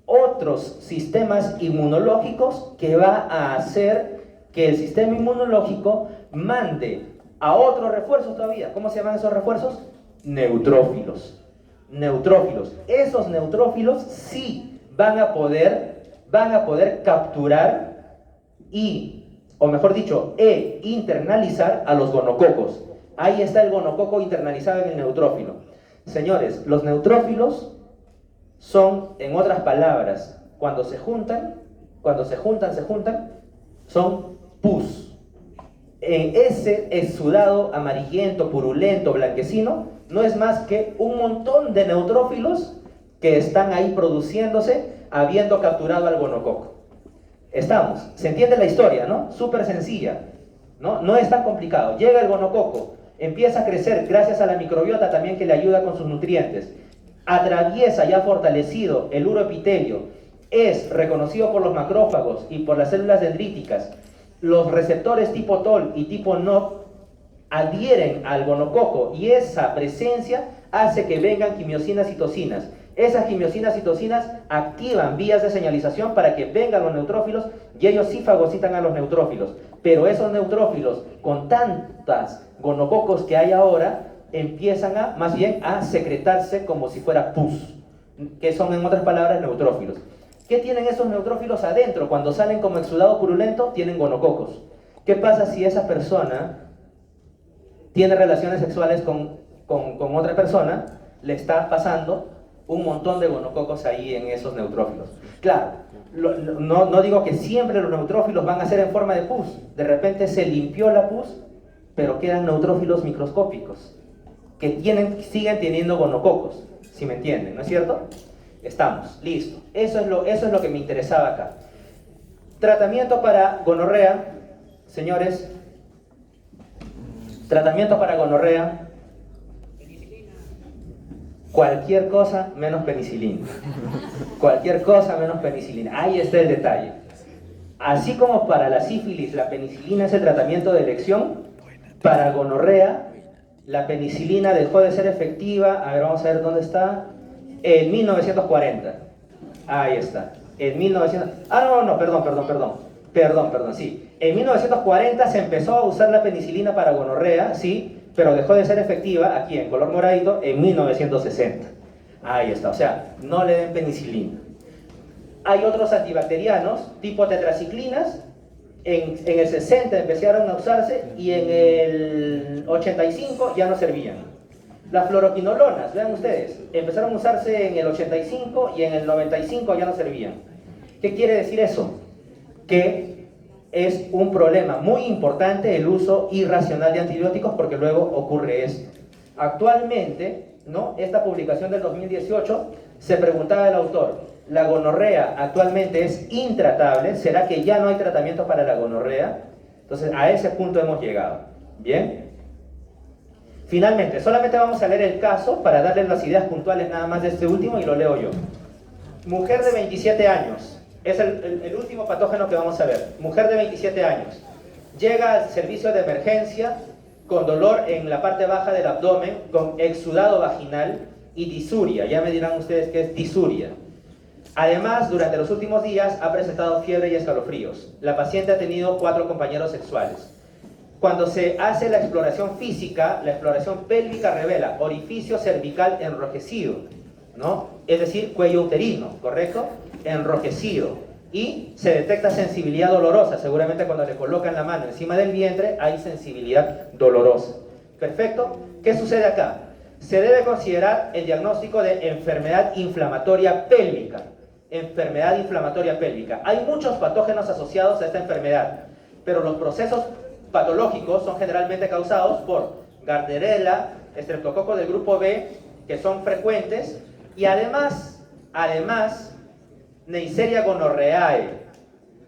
otros sistemas inmunológicos que va a hacer que el sistema inmunológico mande a otros refuerzos todavía. ¿Cómo se llaman esos refuerzos? Neutrófilos. Neutrófilos. Esos neutrófilos sí van a poder capturar o mejor dicho, internalizar a los gonococos. Ahí está el gonococo internalizado en el neutrófilo. Señores, los neutrófilos son, en otras palabras, cuando se juntan, son pus. Ese exudado amarillento, purulento, blanquecino, no es más que un montón de neutrófilos que están ahí produciéndose, habiendo capturado al gonococo. Estamos, se entiende la historia, ¿no? Súper sencilla, ¿no? No es tan complicado. Llega el gonococo, empieza a crecer gracias a la microbiota también que le ayuda con sus nutrientes. Atraviesa ya fortalecido el uroepitelio, es reconocido por los macrófagos y por las células dendríticas. Los receptores tipo TOL y tipo NOT adhieren al gonococo y esa presencia hace que vengan quimiosinas y citocinas. Esas quimiosinas y citocinas activan vías de señalización para que vengan los neutrófilos y ellos sí fagocitan a los neutrófilos. Pero esos neutrófilos, con tantas gonococos que hay ahora, empiezan más bien a secretarse como si fuera pus, que son en otras palabras neutrófilos. ¿Qué tienen esos neutrófilos adentro? Cuando salen como exudado purulento, tienen gonococos. ¿Qué pasa si esa persona tiene relaciones sexuales con otra persona? Le está pasando un montón de gonococos ahí en esos neutrófilos. Claro, no digo que siempre los neutrófilos van a ser en forma de pus. De repente se limpió la pus, pero quedan neutrófilos microscópicos que siguen teniendo gonococos, si me entienden, ¿no es cierto? Estamos, listo. Eso es lo que me interesaba acá. Tratamiento para gonorrea, señores. Tratamiento para gonorrea. Cualquier cosa menos penicilina. Cualquier cosa menos penicilina. Ahí está el detalle. Así como para la sífilis la penicilina es el tratamiento de elección, para gonorrea la penicilina dejó de ser efectiva. A ver, vamos a ver dónde está. En 1940. Ahí está. En 1900. Perdón, sí. En 1940 se empezó a usar la penicilina para gonorrea, sí, pero dejó de ser efectiva, aquí en color moradito, en 1960. Ahí está, o sea, no le den penicilina. Hay otros antibacterianos, tipo tetraciclinas, en el 60 empezaron a usarse y en el 85 ya no servían. Las fluoroquinolonas, vean ustedes, empezaron a usarse en el 85 y en el 95 ya no servían. ¿Qué quiere decir eso? Que es un problema muy importante el uso irracional de antibióticos, porque luego ocurre esto. Actualmente, ¿no? Esta publicación del 2018 se preguntaba el autor, ¿la gonorrea actualmente es intratable? ¿Será que ya no hay tratamiento para la gonorrea? Entonces, a ese punto hemos llegado. ¿Bien? Finalmente, solamente vamos a leer el caso para darles las ideas puntuales nada más de este último y lo leo yo. Mujer de 27 años. Es el último patógeno que vamos a ver. Mujer de 27 años. Llega al servicio de emergencia con dolor en la parte baja del abdomen, con exudado vaginal y disuria. Ya me dirán ustedes qué es disuria. Además, durante los últimos días ha presentado fiebre y escalofríos. La paciente ha tenido 4 compañeros sexuales. Cuando se hace la exploración física, la exploración pélvica revela orificio cervical enrojecido, ¿no? Es decir, cuello uterino, ¿correcto? Enrojecido. Y se detecta sensibilidad dolorosa. Seguramente cuando le colocan la mano encima del vientre hay sensibilidad dolorosa. ¿Perfecto? ¿Qué sucede acá? Se debe considerar el diagnóstico de enfermedad inflamatoria pélvica. Enfermedad inflamatoria pélvica. Hay muchos patógenos asociados a esta enfermedad, pero los procesos patológicos son generalmente causados por Gardnerella, estreptococo del grupo B, que son frecuentes, y además, Neisseria gonorrheae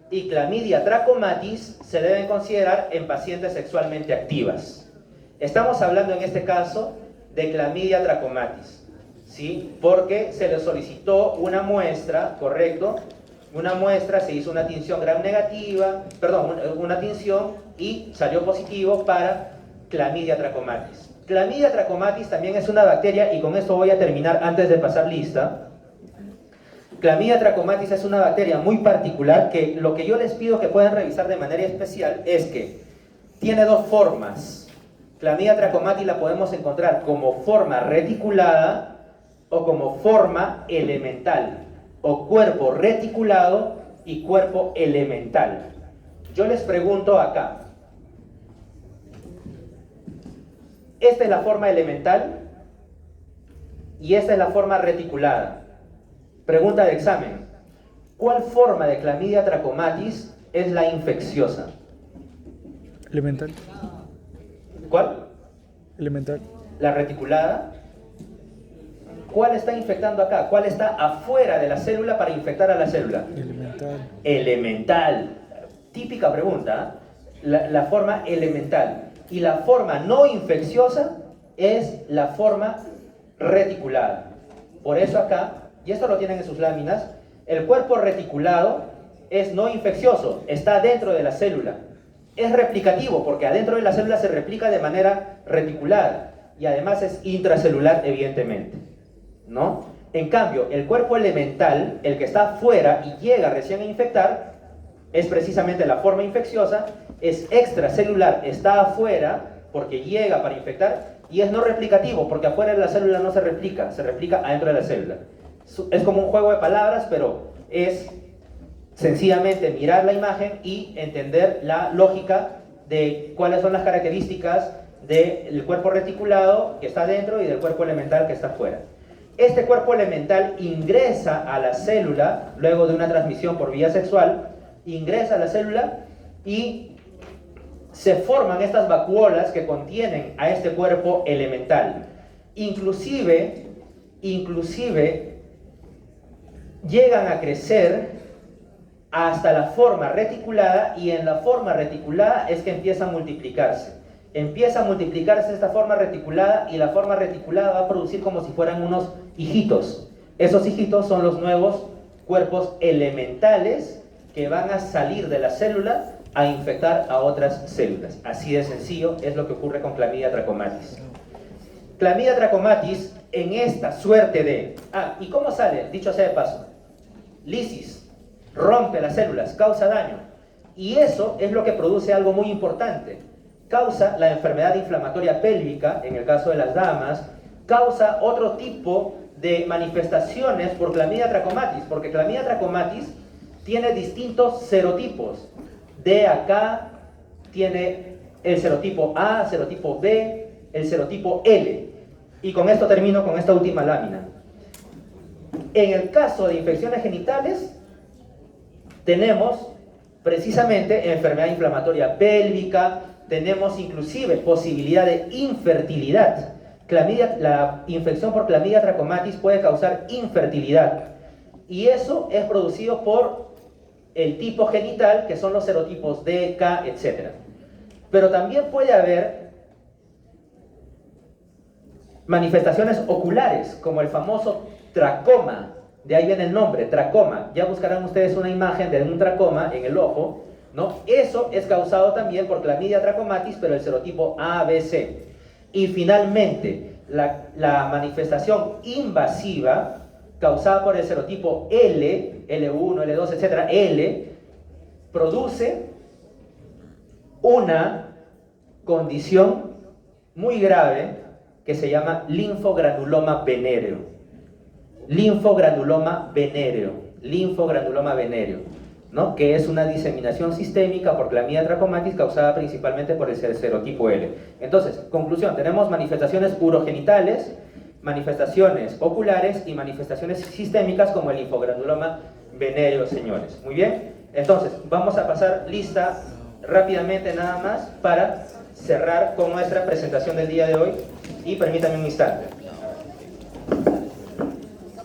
y Chlamydia trachomatis se deben considerar en pacientes sexualmente activas. Estamos hablando en este caso de Chlamydia trachomatis, ¿sí? Porque se le solicitó una muestra, ¿correcto? Una muestra, se hizo una tinción gram negativa, una tinción y salió positivo para Chlamydia trachomatis. Chlamydia trachomatis también es una bacteria, y con esto voy a terminar antes de pasar lista. Chlamydia trachomatis es una bacteria muy particular que lo que yo les pido que puedan revisar de manera especial es que tiene 2 formas. Chlamydia trachomatis la podemos encontrar como forma reticulada o como forma elemental, o cuerpo reticulado y cuerpo elemental. Yo les pregunto acá, esta es la forma elemental y esta es la forma reticulada. Pregunta de examen, ¿cuál forma de Chlamydia trachomatis es la infecciosa? Elemental. ¿Cuál? Elemental. La reticulada. ¿Cuál está infectando acá? ¿Cuál está afuera de la célula para infectar a la célula? Elemental. Elemental. Típica pregunta, ¿eh? La forma elemental. Y la forma no infecciosa es la forma reticulada. Por eso acá, y esto lo tienen en sus láminas, el cuerpo reticulado es no infeccioso, está dentro de la célula. Es replicativo porque adentro de la célula se replica de manera reticulada y además es intracelular, evidentemente, ¿no? En cambio, el cuerpo elemental, el que está afuera y llega recién a infectar, es precisamente la forma infecciosa, es extracelular, está afuera porque llega para infectar, y es no replicativo porque afuera de la célula no se replica adentro de la célula. Es como un juego de palabras, pero es sencillamente mirar la imagen y entender la lógica de cuáles son las características del cuerpo reticulado que está dentro y del cuerpo elemental que está fuera. Este cuerpo elemental ingresa a la célula, luego de una transmisión por vía sexual, ingresa a la célula y se forman estas vacuolas que contienen a este cuerpo elemental. Inclusive llegan a crecer hasta la forma reticulada, y en la forma reticulada es que empieza a multiplicarse. Empieza a multiplicarse esta forma reticulada, y la forma reticulada va a producir como si fueran unos hijitos. Esos hijitos son los nuevos cuerpos elementales que van a salir de la célula a infectar a otras células. Así de sencillo es lo que ocurre con Clamidia trachomatis. Clamidia trachomatis, en esta suerte de... ¿y cómo sale? Dicho sea de paso, lisis, rompe las células, causa daño. Y eso es lo que produce algo muy importante. Causa la enfermedad inflamatoria pélvica, en el caso de las damas, causa otro tipo de manifestaciones por Clamidia trachomatis, porque Clamidia trachomatis tiene distintos serotipos. De acá tiene el serotipo A, serotipo B, el serotipo L. Y con esto termino con esta última lámina. En el caso de infecciones genitales, tenemos precisamente enfermedad inflamatoria pélvica, tenemos inclusive posibilidad de infertilidad. La infección por Clamidia trachomatis puede causar infertilidad. Y eso es producido por el tipo genital, que son los serotipos D, K, etc. Pero también puede haber manifestaciones oculares, como el famoso tracoma. De ahí viene el nombre, tracoma. Ya buscarán ustedes una imagen de un tracoma en el ojo, ¿no? Eso es causado también por Clamidia trachomatis, pero el serotipo A, B, C. Y finalmente, la manifestación invasiva causada por el serotipo L, L1, L2, etc., L, produce una condición muy grave que se llama linfogranuloma venéreo. Linfogranuloma venéreo, ¿no? Que es una diseminación sistémica por Clamidia trachomatis causada principalmente por el serotipo L. Entonces, conclusión, tenemos manifestaciones urogenitales, manifestaciones oculares y manifestaciones sistémicas como el linfogranuloma venéreo, señores. Muy bien, entonces vamos a pasar lista rápidamente nada más para cerrar con nuestra presentación del día de hoy, y permítanme un instante.